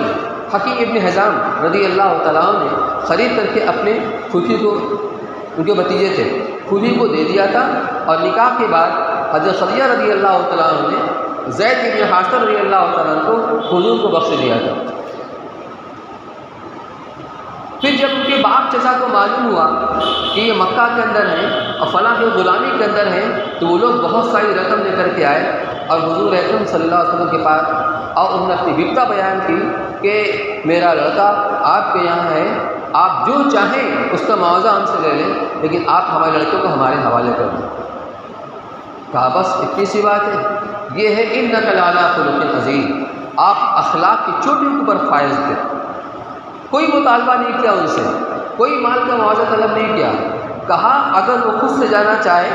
حکیم ابن حزام رضی اللہ تعالیٰ عنہ نے خرید کر کے اپنے پھوپھی کو، ان کے بھتیجے تھے، پھوپھی کو دے دیا تھا اور نکاح کے بعد حضرت خدیجہ رضی اللہ تعالیٰ عنہ نے زید ابن حارثہ رضی اللہ تعالیٰ عنہ کو حضور کو بخش دیا تھا. پھر جب ان کے باپ چچا کو معلوم ہوا کہ یہ مکہ کے اندر ہیں اور فلاں کے غلامی کے اندر ہیں تو وہ لوگ بہت ساری رقم لے کر کے آئے اور حضور اکرم صلی اللہ علیہ وسلم کے پاس اور انہوں نے اپنی بپتا بیان کی کہ میرا لڑکا آپ کے یہاں ہے، آپ جو چاہیں اس کا معاوضہ ہم سے لے لیں لیکن آپ ہمارے لڑکے کو ہمارے حوالے کر دیں. کہا بس اتنی سی بات ہے. یہ ہے انک لعلی خلق عظیم، آپ اخلاق کی چوٹی کے اوپر فائز تھے. کوئی مطالبہ نہیں کیا ان سے، کوئی مال کا معاوضہ طلب نہیں کیا. کہا اگر وہ خود سے جانا چاہے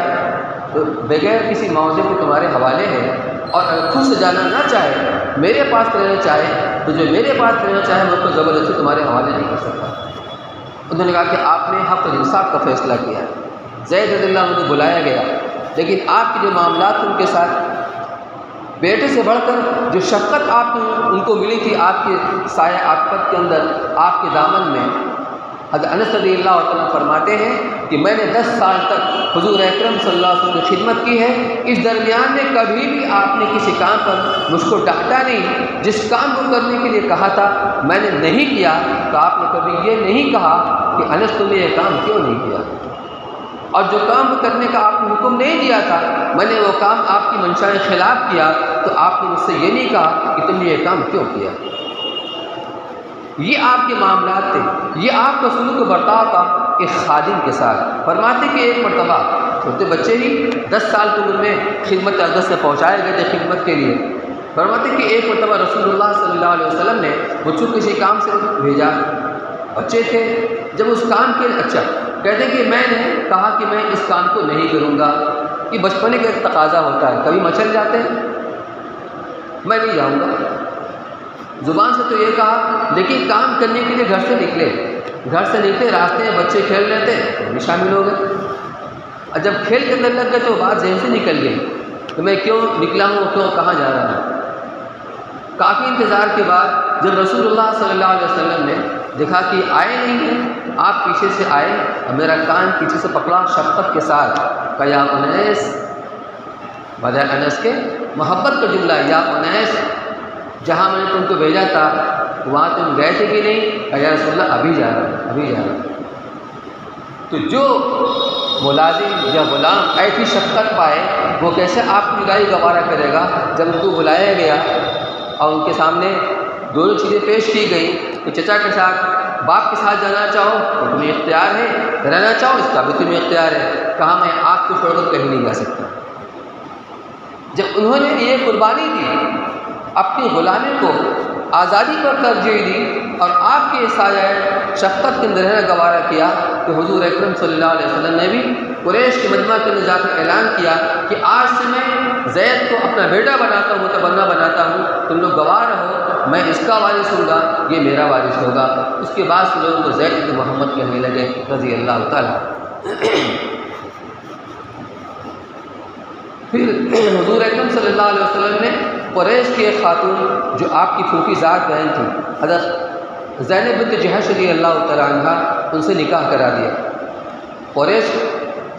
تو بغیر کسی معاوضے کو تمہارے حوالے ہے، اور اگر خود سے جانا نہ چاہے، میرے پاس رہنا چاہے تو جو میرے پاس رہنا چاہے میں اس کو زبردستی تمہارے حوالے نہیں کر سکتا. انہوں نے کہا کہ آپ نے حق اور انصاف کا فیصلہ کیا. زید رضی اللہ عنہ کو بلایا گیا لیکن آپ کے جو معاملات ان کے ساتھ بیٹے سے بڑھ کر جو شفقت آپ کو ان کو ملی تھی آپ کے سایہ عاقبت کے اندر، آپ کے دامن میں، حضرت انس رضی اللہ عنہ فرماتے ہیں کہ میں نے 10 سال تک حضور اکرم صلی اللہ علیہ وسلم کی خدمت کی ہے، اس درمیان میں کبھی بھی آپ نے کسی کام پر مجھ کو ڈانٹا نہیں۔ جس کام کو کرنے کے لیے کہا تھا میں نے نہیں کیا تو آپ نے کبھی یہ نہیں کہا کہ انس تم نے یہ کام کیوں نہیں کیا، اور جو کام کرنے کا آپ نے حکم نہیں دیا تھا میں نے وہ کام آپ کی منشا کے خلاف کیا تو آپ نے مجھ سے یہ نہیں کہا کہ تم نے یہ کام کیوں کیا۔ یہ آپ کے معاملات تھے، یہ آپ کا سلوک و برتاؤ تھا ایک خادم کے ساتھ۔ فرماتے کہ ایک مرتبہ چھوٹے بچے ہی 10 سال کی عمر میں خدمت اقدس سے پہنچائے گئے تھے خدمت کے لیے۔ فرماتے کہ ایک مرتبہ رسول اللہ صلی اللہ علیہ وسلم نے مجھ کو کسی کام سے بھیجا، بچے تھے، جب اس کام کے اچھا کہتے کہ میں نے کہا کہ میں اس کام کو نہیں کروں گا، یہ بچپنے کا ایک تقاضا ہوتا ہے، کبھی مچل جاتے ہیں، میں نہیں جاؤں گا، زبان سے تو یہ کہا، لیکن کام کرنے کے لیے گھر سے نکلے راستے میں بچے کھیل رہے تھے وہ بھی شامل ہو گئے، اور جب کھیل کے اندر لگ گئے تو بات ذہن سے نکل گئی کہ میں کیوں نکلا ہوں، کیوں کہاں جا رہا ہوں۔ کافی انتظار کے بعد جب رسول اللہ صلی اللہ علیہ وسلم نے دیکھا کہ آئے نہیں ہیں، آپ پیچھے سے آئے اور میرا کان پیچھے سے پکڑا شفقت کے ساتھ، کہا یا انیس، بجائے انس کے محبت کا جملہ، یا انیس جہاں میں نے تم کو بھیجا تھا وہاں تم گئے تھے کہ نہیں؟ یا رسول اللہ ابھی جا رہا ہوں۔ تو جو ملازم یا غلام ایسی شفقت پائے وہ کیسے آپ کی نگاہی گوارا کرے گا جب ان کو بلایا گیا اور ان کے سامنے دونوں چیزیں پیش کی گئی کہ چچا کے ساتھ باپ کے ساتھ جانا چاہو تو تمہیں اختیار ہے، رہنا چاہو اس کا بھی تمہیں اختیار ہے، کہا میں آپ کو چھوڑ کر کہیں نہیں جا سکتا۔ جب انہوں نے یہ قربانی دی، اپنی غلامی کو آزادی پر ترجیح دی اور آپ کے سایہ شفقت کے اندر رہنا گوارا کیا، کہ حضور اکرم صلی اللہ علیہ وسلم نے بھی قریش کے مجمع کے اندر جا کر اعلان کیا کہ آج سے میں زید کو اپنا بیٹا بناتا ہوں، متبنہ بناتا ہوں، تم لوگ گواہ رہو، میں اس کا وارث ہوں گا، یہ میرا وارث ہوگا۔ اس کے بعد سے لوگوں کو زید بن محمد کہنے لگے رضی اللہ تعالیٰ۔ پھر حضور اکرم صلی اللہ علیہ وسلم نے قریش کی ایک خاتون جو آپ کی پھوپھی ذات بہن تھی حضرت زینب بنت جحش رضی اللہ تعالیٰ عنہ، ان سے نکاح کرا دیا۔ قریش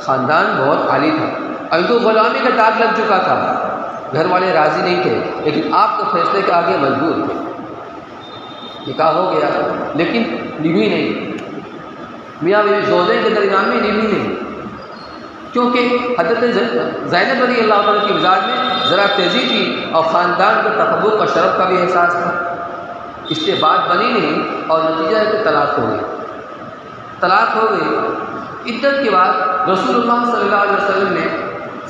خاندان بہت عالی تھا، ان کو غلامی کا داغ لگ چکا تھا، گھر والے راضی نہیں تھے، لیکن آپ کے فیصلے کے آگے مجبور تھے۔ نکاح ہو گیا لیکن نبھی نہیں، میاں بیوی زوجین کے درمیان میں نبھی نہیں، کیونکہ حضرت زینب رضی اللہ عنہ کی مزاج میں ذرا تیزی تھی اور خاندان کے تخبر اور شرف کا بھی احساس تھا، اس لیے بات بنی نہیں اور نتیجہ ہے کہ طلاق ہو گئی۔ عدت کے بعد رسول اللہ صلی اللہ علیہ وسلم نے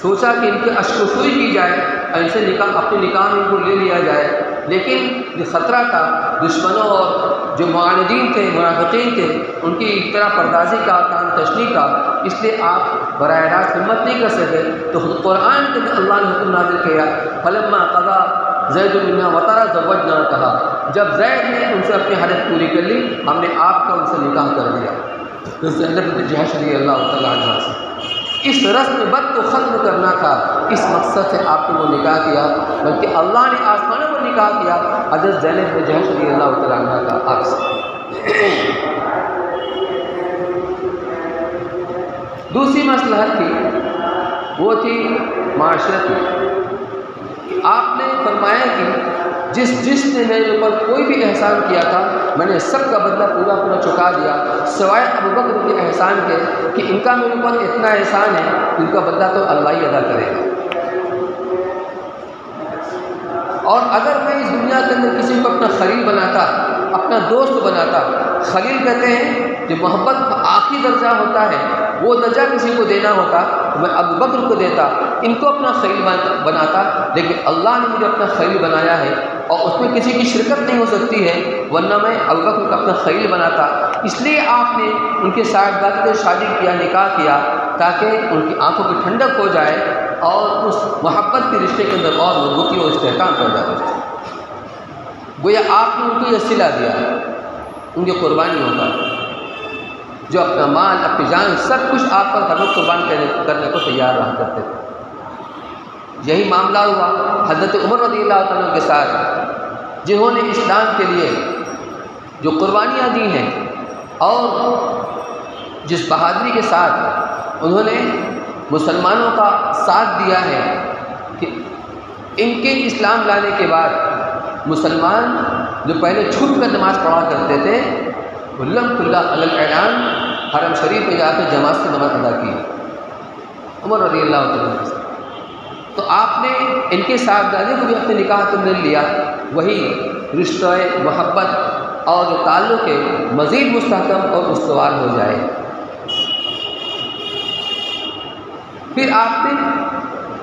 سوچا کہ ان کی اشکوشوئی کی جائے اور ان سے اپنے نکاح میں ان کو لے لیا جائے، لیکن جو خطرہ تھا دشمنوں اور جو معاندین تھے، منافقین تھے، ان کی ایک طرح پردازی کا، کان تشنی کا، اس لیے آپ براہ راست ہمت نہیں کر سکے۔ تو قرآن کے اللہ نے حکم نازل کیا، فلما قضا زید منا وطرا زوجنا، کہا جب زید نے ان سے اپنی حاجت پوری کر لی ہم نے آپ کا ان سے نکاح کر دیا، زینب بنت جحش رضی اللہ تعالیٰ عنہ سے۔ اس رسم بد کو ختم کرنا تھا، اس مقصد سے آپ نے وہ نکاح کیا، بلکہ اللہ نے آسمانوں پر نکاح کیا حضرت زینب بنت جحش رضی اللہ تعالیٰ عنہ کا آپ سے۔ دوسری مصلحت تھی وہ تھی معاشرتی۔ آپ نے فرمایا کہ جس نے میرے اوپر کوئی بھی احسان کیا تھا میں نے سب کا بدلہ پورا چکا دیا، سوائے ابوبکر کے احسان کے کہ ان کا میرے اوپر اتنا احسان ہے، ان کا بدلہ تو اللہ ہی ادا کرے گا۔ اور اگر میں اس دنیا کے اندر کسی کو اپنا خلیل بناتا، اپنا دوست بناتا، خلیل کہتے ہیں جو محبت کا آخری درجہ ہوتا ہے، وہ درجہ کسی کو دینا ہوتا تو میں ابوبکر کو دیتا، ان کو اپنا خلیل بناتا، لیکن اللہ نے مجھے اپنا خلیل بنایا ہے اور اس میں کسی کی شرکت نہیں ہو سکتی ہے، ورنہ میں ابوبکر کو اپنا خلیل بناتا۔ اس لیے آپ نے ان کے ساتھ شادی کیا، نکاح کیا، تاکہ ان کی آنکھوں کی ٹھنڈک ہو جائے اور اس محبت کے رشتے کے اندر اور مضبوطی اور استحکام پیدا ہو جائے۔ گویا آپ نے ان کو یہ صلہ دیا، ان کی قربانی ہوگا، جو اپنا مال، اپنی جان، سب کچھ آپ پر ہر وقت قربان کرنے کو تیار رہا کرتے تھے۔ یہی معاملہ ہوا حضرت عمر رضی اللہ عنہ کے ساتھ، جنہوں نے اسلام کے لیے جو قربانیاں دی ہیں، اور جس بہادری کے ساتھ انہوں نے مسلمانوں کا ساتھ دیا ہے کہ ان کے اسلام لانے کے بعد مسلمان جو پہلے چھپ کر نماز پڑھا کرتے تھے لم کھلا اعلان حرم شریف میں جا کے جماعت سے نماز ادا کی عمر رضی اللہ عنہ سے۔ تو آپ نے ان کے صاحبزادے کو بھی اپنے نکاح کے اندر لیا، وہی رشتہ محبت اور جو تعلق ہے مزید مستحکم اور استوار ہو جائے۔ پھر آپ نے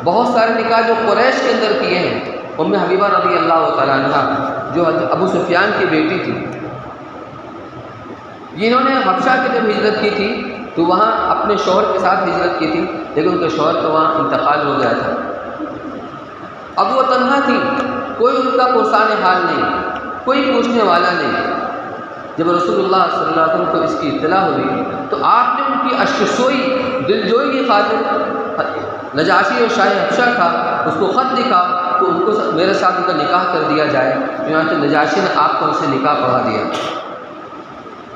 بہت سارے نکاح جو قریش کے اندر کیے ہیں، ام حبیبہ رضی اللہ تعالیٰ عنہ جو ابو سفیان کی بیٹی تھی، جنہوں نے حبشہ کی جب ہجرت کی تھی تو وہاں اپنے شوہر کے ساتھ ہجرت کی تھی، لیکن ان کے شوہر کا وہاں انتقال ہو گیا تھا۔ اب وہ تنہا تھی، کوئی ان کا پرسان حال نہیں، کوئی پوچھنے والا نہیں۔ جب رسول اللہ صلی اللہ علیہ وسلم کو اس کی اطلاع ہوئی تو آپ نے ان کی اشکسوئی دلجوئی کی خاطر نجاشی اور شاہ حبشہ تھا، اس کو خط لکھا کہ ان کو میرے ساتھ ان کا نکاح کر دیا جائے۔ چنانچہ نجاشی نے آپ کو ان سے نکاح پڑھا دیا،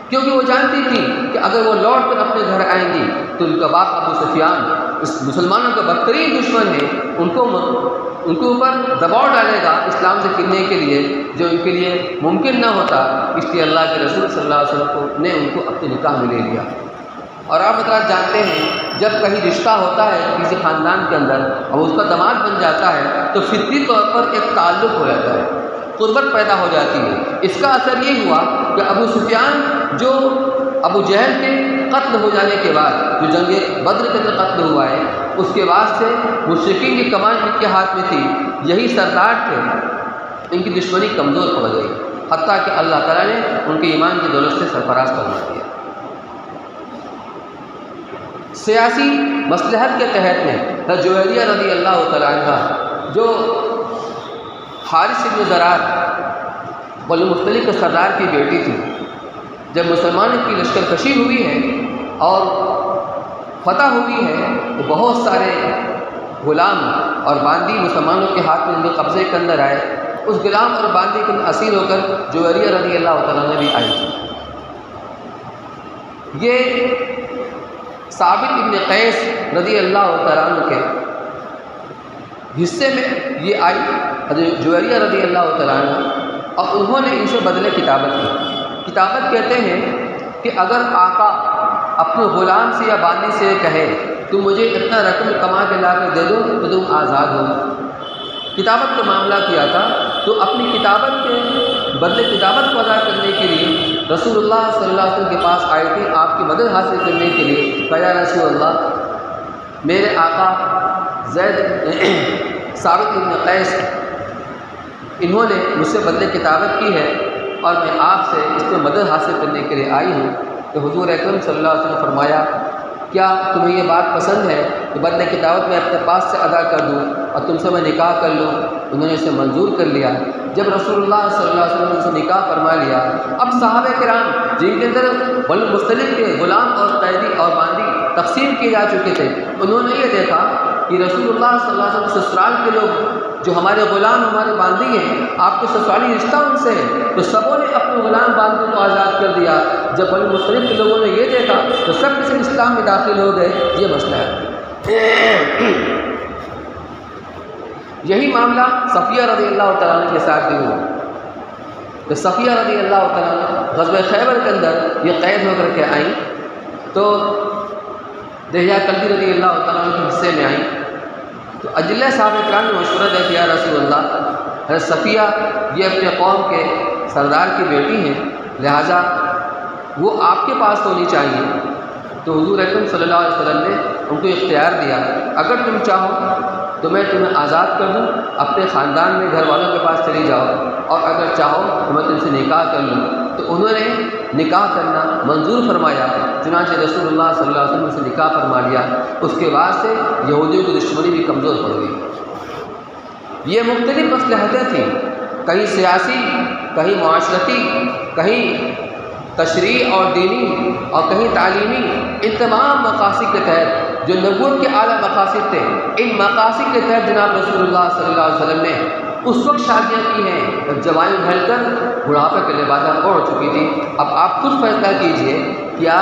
کیونکہ وہ جانتی تھی کہ اگر وہ لوٹ کر اپنے گھر آئیں گی تو ان کا باپ ابو سفیان اس مسلمانوں کا بدترین دشمن ہے، ان کے اوپر دباؤ ڈالے گا اسلام سے پھرنے کے لیے، جو ان کے لیے ممکن نہ ہوتا۔ اس لیے اللہ کے رسول صلی اللہ علیہ وسلم نے ان کو اپنے نکاح میں لے لیا۔ اور آپ حضرات جانتے ہیں جب کہیں رشتہ ہوتا ہے کسی خاندان کے اندر اور اس کا داماد بن جاتا ہے تو فطری طور پر ایک تعلق ہو جاتا ہے، قربت پیدا ہو جاتی ہے۔ اس کا اثر یہ ہوا کہ ابو سفیان جو ابو جہل کے قتل ہو جانے کے بعد جو جنگ بدر کے اندر قتل ہوا ہے، اس کے بعد سے مشرکین کی کمان ان کے ہاتھ میں تھی، یہی سردار تھے، ان کی دشمنی کمزور پڑ گئی، حتیٰ کہ اللہ تعالیٰ نے ان کے ایمان کی دولت سے سرفراز کروا دیا۔ سیاسی مصلحت کے تحت میں حضرت جویریہ رضی اللہ تعالیٰ عنہ جو حارث بن زرار بنو مختلف کے سردار کی بیٹی تھی، جب مسلمانوں کی لشکر کشی ہوئی ہے اور فتح ہوئی ہے تو بہت سارے غلام اور باندی مسلمانوں کے ہاتھ میں ان کے قبضے کے اندر آئے۔ اس غلام اور باندی کے اسیر ہو کر جویریہ رضی اللہ تعالیٰ عنہ بھی آئی تھی۔ یہ ثابت ابن قیس رضی اللہ تعالیٰ عنہ کے حصے میں یہ آئی حضرت جویریہ رضی اللہ تعالیٰ عنہ، اور انہوں نے ان سے بدلے کتابت کی۔ کتابت کہتے ہیں کہ اگر آقا اپنے غلام سے یا باندی سے کہے تو مجھے اتنا رقم کما کے لا کے دے دو تو تم آزاد ہو، کتابت کا معاملہ کیا تھا، تو اپنی کتابت کے بدلے کتابت کو ادا کرنے کے لیے رسول اللہ صلی اللہ علیہ وسلم کے پاس آئے تھے آپ کی مدد حاصل کرنے کے لیے۔ کہا یا رسول اللہ، میرے آقا زید ثابت بن قیس انہوں نے مجھ سے بدلے کتابت کی ہے اور میں آپ سے اس میں مدد حاصل کرنے کے لیے آئی ہوں۔ تو حضور اکرم صلی اللہ علیہ وسلم نے فرمایا کیا تمہیں یہ بات پسند ہے کہ بدلے کتابت میں اپنے پاس سے ادا کر دوں اور تم سے میں نکاح کر لوں؟ انہوں نے اسے منظور کر لیا۔ جب رسول اللہ صلی اللہ علیہ وسلم نے اسے نکاح فرما لیا، اب صحابہ کرام جن کے اندر بنو مختلف کے غلام اور قیدی اور باندی تقسیم کیے جا چکے تھے، انہوں نے یہ دیکھا کہ رسول اللہ صلی اللہ علیہ وسلم سسرال کے لوگ جو ہمارے غلام ہمارے باندی ہیں، آپ کے سسرالی رشتہ ان سے ہے، تو سبوں نے اپنے غلام باندی کو آزاد کر دیا۔ جب بنو مختلف کے لوگوں نے یہ دیکھا تو سب کسی اسلام میں داخل ہو گئے۔ یہ مسئلہ ہے۔ یہی معاملہ صفیہ رضی اللہ تعالیٰ عنہ کے ساتھ بھی ہوا کہ صفیہ رضی اللہ تعالیٰ عنہ غزوہ خیبر کے اندر یہ قید ہو کر کے آئیں تو دہیا کلبی رضی اللہ تعالیٰ عنہ کے حصے میں آئیں تو اجلہ صاحب اکرام نے مشورہ دیا کہ یا رسول اللہ، حضرت صفیہ یہ اپنے قوم کے سردار کی بیٹی ہیں، لہٰذا وہ آپ کے پاس ہونی چاہیے۔ تو حضور اکرم صلی اللہ علیہ وسلم نے ان کو اختیار دیا، اگر تم چاہو تو میں تمہیں آزاد کر دوں، اپنے خاندان میں گھر والوں کے پاس چلی جاؤ، اور اگر چاہو تو میں تم سے نکاح کر لوں۔ تو انہوں نے نکاح کرنا منظور فرمایا، چنانچہ رسول اللہ صلی اللہ علیہ وسلم سے نکاح فرما لیا۔ اس کے بعد سے یہودیوں کی دشمنی بھی کمزور پڑ گئی۔ یہ مختلف مصلحتیں تھیں، کہیں سیاسی، کہیں معاشرتی، کہیں تشریعی اور دینی، اور کہیں تعلیمی۔ ان تمام مقاصد کے تحت جو نبوت کے اعلیٰ مقاصد تھے، ان مقاصد کے تحت جناب رسول اللہ صلی اللہ علیہ وسلم نے اس وقت شادیاں کی ہیں جب جوانی ڈھل کر بڑھاپے کے لبادہ اوڑھ چکی تھی۔ اب آپ خود فیصلہ کیجئے، کیا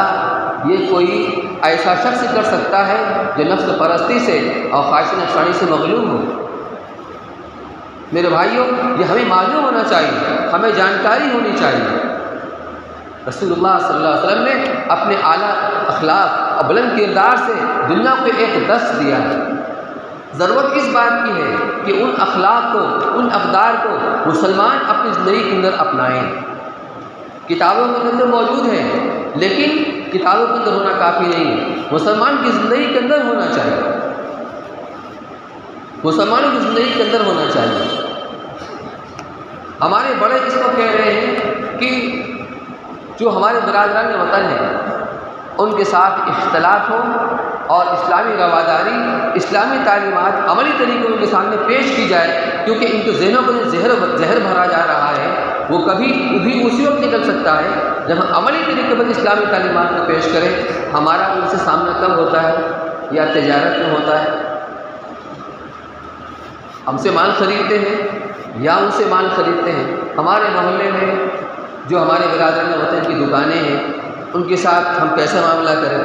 یہ کوئی ایسا شخص کر سکتا ہے جو نفس پرستی سے اور خواہش نفسانی سے مغلوب ہو؟ میرے بھائیوں، یہ ہمیں معلوم ہونا چاہیے، ہمیں جانکاری ہونی چاہیے۔ رسول اللہ صلی اللہ علیہ وسلم نے اپنے اعلیٰ اخلاق اور بلند کردار سے دنیا کو ایک درس دیا ہے۔ ضرورت اس بات کی ہے کہ ان اخلاق کو، ان اقدار کو مسلمان اپنی زندگی کے اندر اپنائیں۔ کتابوں کے اندر موجود ہے، لیکن کتابوں کے اندر ہونا کافی نہیں ہے، مسلمان کی زندگی کے اندر ہونا چاہیے، مسلمانوں کی زندگی کے اندر ہونا چاہیے۔ ہمارے بڑے اس کو کہہ رہے ہیں کہ جو ہمارے برادران وطن ہیں ان کے ساتھ اختلاط ہو اور اسلامی رواداری، اسلامی تعلیمات عملی طریقوں کے سامنے پیش کی جائے، کیونکہ ان کے ذہنوں کو زہر بھرا جا رہا ہے۔ وہ کبھی بھی اسی وقت نکل سکتا ہے جب ہم عملی طریقے پر اسلامی تعلیمات کو پیش کریں۔ ہمارا ان سے سامنا کب ہوتا ہے؟ یا تجارت میں ہوتا ہے، ہم سے مال خریدتے ہیں یا ان سے مال خریدتے ہیں۔ ہمارے محلے میں جو ہمارے برادران وطن کی دکانیں ہیں ان کے ساتھ ہم کیسا معاملہ کریں؟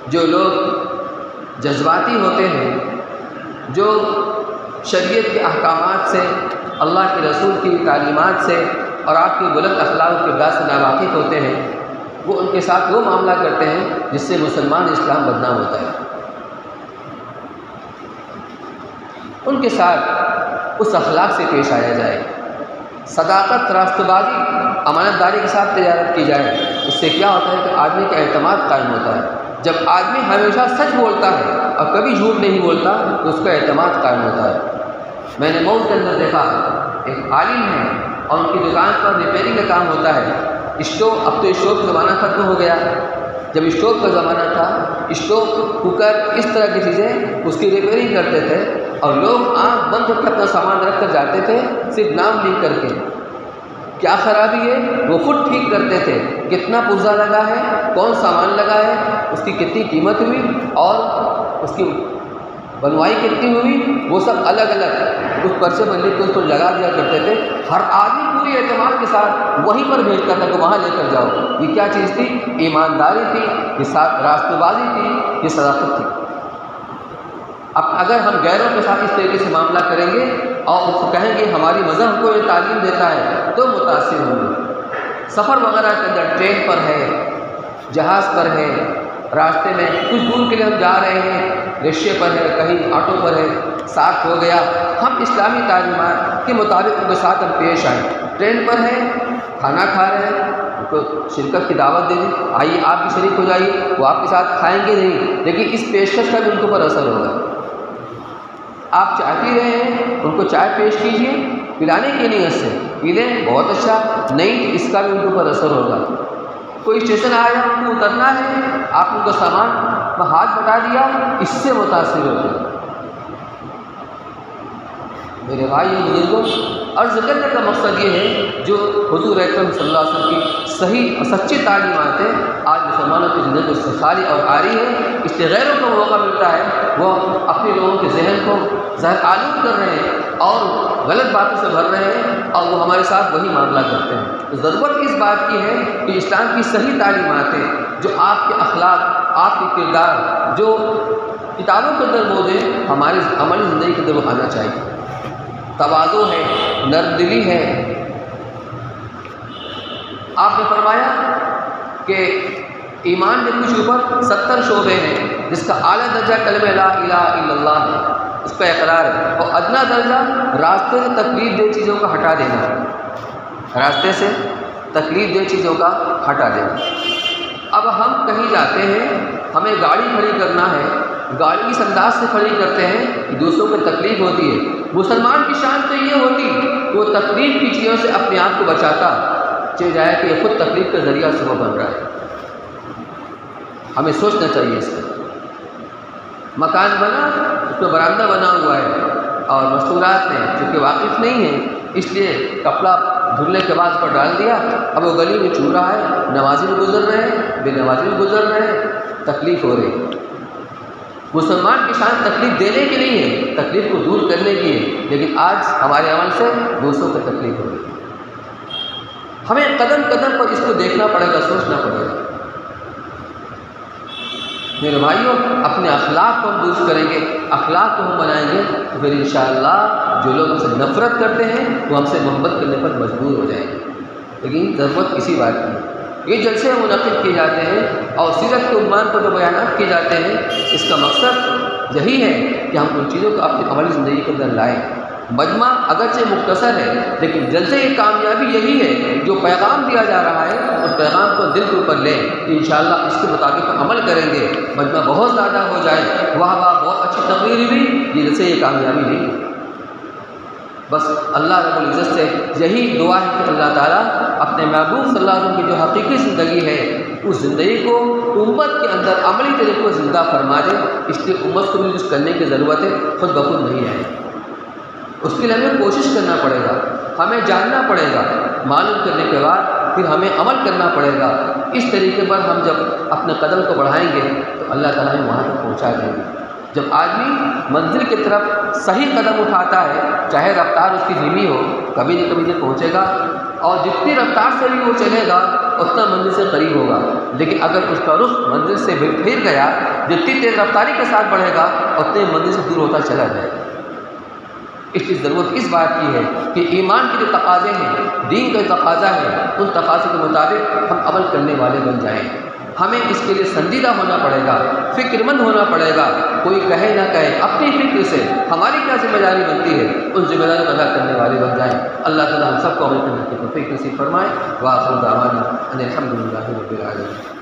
جو لوگ جذباتی ہوتے ہیں، جو شریعت کے احکامات سے، اللہ کے رسول کی تعلیمات سے اور آپ کے بلند اخلاق کے کردار سے ناواقف ہوتے ہیں، وہ ان کے ساتھ وہ معاملہ کرتے ہیں جس سے مسلمان اسلام بدنام ہوتا ہے۔ ان کے ساتھ اس اخلاق سے پیش آیا جائے، صداقت، راست بازی، امانت داری کے ساتھ تجارت کی جائے۔ اس سے کیا ہوتا ہے کہ آدمی کا اعتماد قائم ہوتا ہے۔ جب آدمی ہمیشہ سچ بولتا ہے اور کبھی جھوٹ نہیں بولتا تو اس کا اعتماد قائم ہوتا ہے۔ میں نے مئو کے اندر دیکھا، ایک عالم ہے اور ان کی دکان پر ریپیئرنگ کا کام ہوتا ہے۔ اسٹوو، اب تو اسٹوو کا زمانہ ختم ہو گیا، جب اسٹوو کا زمانہ تھا اسٹوو، کوکر، اس طرح کی چیزیں اس کی ریپیئرنگ کرتے تھے اور لوگ آنکھ بند کر کے اپنا سامان رکھ کر جاتے تھے، صرف نام لکھ کر کے۔ کیا خرابی ہے وہ خود ٹھیک کرتے تھے، کتنا پرزہ لگا ہے، کون سامان لگا ہے، اس کی کتنی قیمت ہوئی اور اس کی بنوائی کتنی ہوئی، وہ سب الگ الگ اس پرچے پر لکھ کے اس کو لگا دیا کرتے تھے۔ ہر آدمی پوری اعتماد کے ساتھ وہیں پر بھیجتا تھا کہ وہاں لے کر جاؤ۔ یہ کیا چیز تھی؟ ایمانداری تھی، یہ ساتھ راست بازی تھی، یہ صداقت تھی۔ اب اگر ہم غیروں کے ساتھ اس طریقے سے معاملہ کریں گے اور اس کو کہیں گے ہماری مذہب کو یہ تعلیم دیتا ہے تو متاثر ہوں گے۔ سفر وغیرہ کے اندر ٹرین پر ہے، جہاز پر ہے، راستے میں کچھ دور کے لیے ہم جا رہے ہیں، رکشے پر ہے، کہیں آٹو پر ہے، ساتھ ہو گیا، ہم اسلامی تعلیمات کے مطابق ان کے ساتھ ہم پیش آئیں۔ ٹرین پر ہے، کھانا کھا رہے ہیں، ان کو شرکت کی دعوت دے دیں، آئیے آپ بھی شریک ہو جائیے۔ وہ آپ کے ساتھ کھائیں گے نہیں، لیکن اس پیشکش کا بھی ان کے اوپر اثر ہوگا۔ آپ چائے پی رہے ہیں، ان کو چائے پیش کیجیے، پلانے کی نیت سے پی لیں، بہت اچھا، نہیں اس کا بھی ان کے اوپر اثر ہوگا۔ کوئی اسٹیشن آیا، ان کو اترنا ہے، آپ ان کا سامان میں ہاتھ بٹا دیا، اس سے متاثر ہوتے ہیں۔ میرے بھائی بزرگوں، عرض کرنے کا مقصد یہ ہے جو حضور اکرم صلی اللہ علیہ وسلم کی صحیح اور سچی تعلیمات ہیں آج مسلمانوں کی زندگی سے خالی اور عاری ہے، اس لیے غیروں کو موقع ملتا ہے وہ اپنے لوگوں کے ذہن کو زہر آلود کر رہے ہیں اور غلط باتوں سے بھر رہے ہیں اور وہ ہمارے ساتھ وہی معاملہ کرتے ہیں۔ تو ضرورت اس بات کی ہے کہ اسلام کی صحیح تعلیمات ہیں، جو آپ کے اخلاق، آپ کے کردار جو کتابوں کے اندر موجود ہیں، ہماری عملی زندگی کے اندر وہ آنا چاہیے۔ تواضع ہے، نرم دلی ہے۔ آپ نے فرمایا کہ ایمان کے کچھ اوپر 70 شعبے ہیں، جس کا اعلیٰ درجہ کلمہ لا الہ الا اللہ ہے، اس کا اقرار ہے، اور ادنا درجہ راستے سے تکلیف دہ چیزوں کا ہٹا دینا ہے، راستے سے تکلیف دہ چیزوں کا ہٹا دینا۔ اب ہم کہیں جاتے ہیں، ہمیں گاڑی کھڑی کرنا ہے، گاڑی اس انداز سے کھڑی کرتے ہیں کہ دوسروں کو تکلیف ہوتی ہے۔ مسلمان کی شان تو یہ ہوتی کہ وہ تکلیف کی چیزوں سے اپنے آپ کو بچاتا، چلے جائے کہ یہ خود تکلیف کا ذریعہ سبب بن رہا ہے۔ ہمیں سوچنا چاہیے اس کا۔ مکان بنا، اس میں برآمدہ بنا ہوا ہے اور مستورات نے چونکہ واقف نہیں ہیں اس لیے کپڑا دھلنے کے بعد اس پر ڈال دیا، اب وہ گلی میں چو رہا ہے، نمازی بھی گزر رہے ہیں، بے نمازی بھی گزر رہے ہیں، تکلیف ہو رہی ہے۔ مسلمان کی شان تکلیف دینے کی نہیں ہے، تکلیف کو دور کرنے کی ہے، لیکن آج ہمارے عمل سے دوسروں کو تکلیف ہو رہی ہے۔ ہمیں قدم قدم پر اس کو دیکھنا پڑے گا، سوچنا پڑے گا۔ میرے بھائیوں، اپنے اخلاق کو ہم درست کریں گے، اخلاق کو ہم بنائیں گے تو پھر انشاءاللہ جو لوگ ہم سے نفرت کرتے ہیں وہ ہم سے محبت کرنے پر مجبور ہو جائیں گے۔ لیکن ضرورت اسی بات کی، یہ جلسے منعقد کیے جاتے ہیں اور سیرت کے عنوان پر جو بیانات کیے جاتے ہیں، اس کا مقصد یہی ہے کہ ہم ان چیزوں کو اپنی عملی زندگی کے اندر لائیں۔ مجمع اگرچہ مختصر ہے، لیکن جلسے کی کامیابی یہی ہے، جو پیغام دیا جا رہا ہے اس پیغام کو دل کے اوپر لیں، انشاءاللہ اس کے مطابق عمل کریں گے، مجمع بہت زیادہ ہو جائے، واہ واہ بہت اچھی تقریر ہوئی، یہ جلسے یہ کامیابی نہیں۔ بس اللہ رب العزت سے یہی دعا ہے کہ اللہ تعالیٰ اپنے محبوب صلی اللہ علیہ وسلم کی جو حقیقی زندگی ہے اس زندگی کو امت کے اندر عملی طریقے کو زندہ فرما دے۔ اس لیے امت کو بھی کچھ کرنے کی ضرورت ہے، خود بخود نہیں ہے، اس کے لیے ہمیں کوشش کرنا پڑے گا، ہمیں جاننا پڑے گا، معلوم کرنے کے بعد پھر ہمیں عمل کرنا پڑے گا۔ اس طریقے پر ہم جب اپنے قدم کو بڑھائیں گے تو اللہ تعالیٰ ہمیں وہاں تک پہنچا دیں گے۔ جب آدمی منزل کی طرف صحیح قدم اٹھاتا ہے، چاہے رفتار اس کی دھیمی ہو، کبھی نہ کبھی یہ پہنچے گا، اور جتنی رفتار سے بھی وہ چلے گا اتنا منزل سے قریب ہوگا۔ لیکن اگر اس کا رخ منزل سے پھر گیا، جتنی تیز رفتاری کے ساتھ بڑھے گا اتنے منزل سے دور ہوتا چلا جائے گا۔ اس کی ضرورت اس بات کی ہے کہ ایمان کے جو تقاضے ہیں، دین کا تقاضا ہے، ان تقاضے کے مطابق ہم عمل کرنے والے بن جائیں۔ ہمیں اس کے لیے سنجیدہ ہونا پڑے گا، فکر مند ہونا پڑے گا، کوئی کہے نہ کہے، اپنی فکر سے ہماری کیا ذمہ داری بنتی ہے ان ذمہ داری کو ادا کرنے والے بن جائیں۔ اللہ تعالیٰ ہم سب کو عمل کرنے کی توفیق نصیب فرمائے۔ وآخر دعوانا ان الحمد للہ رب العالمین۔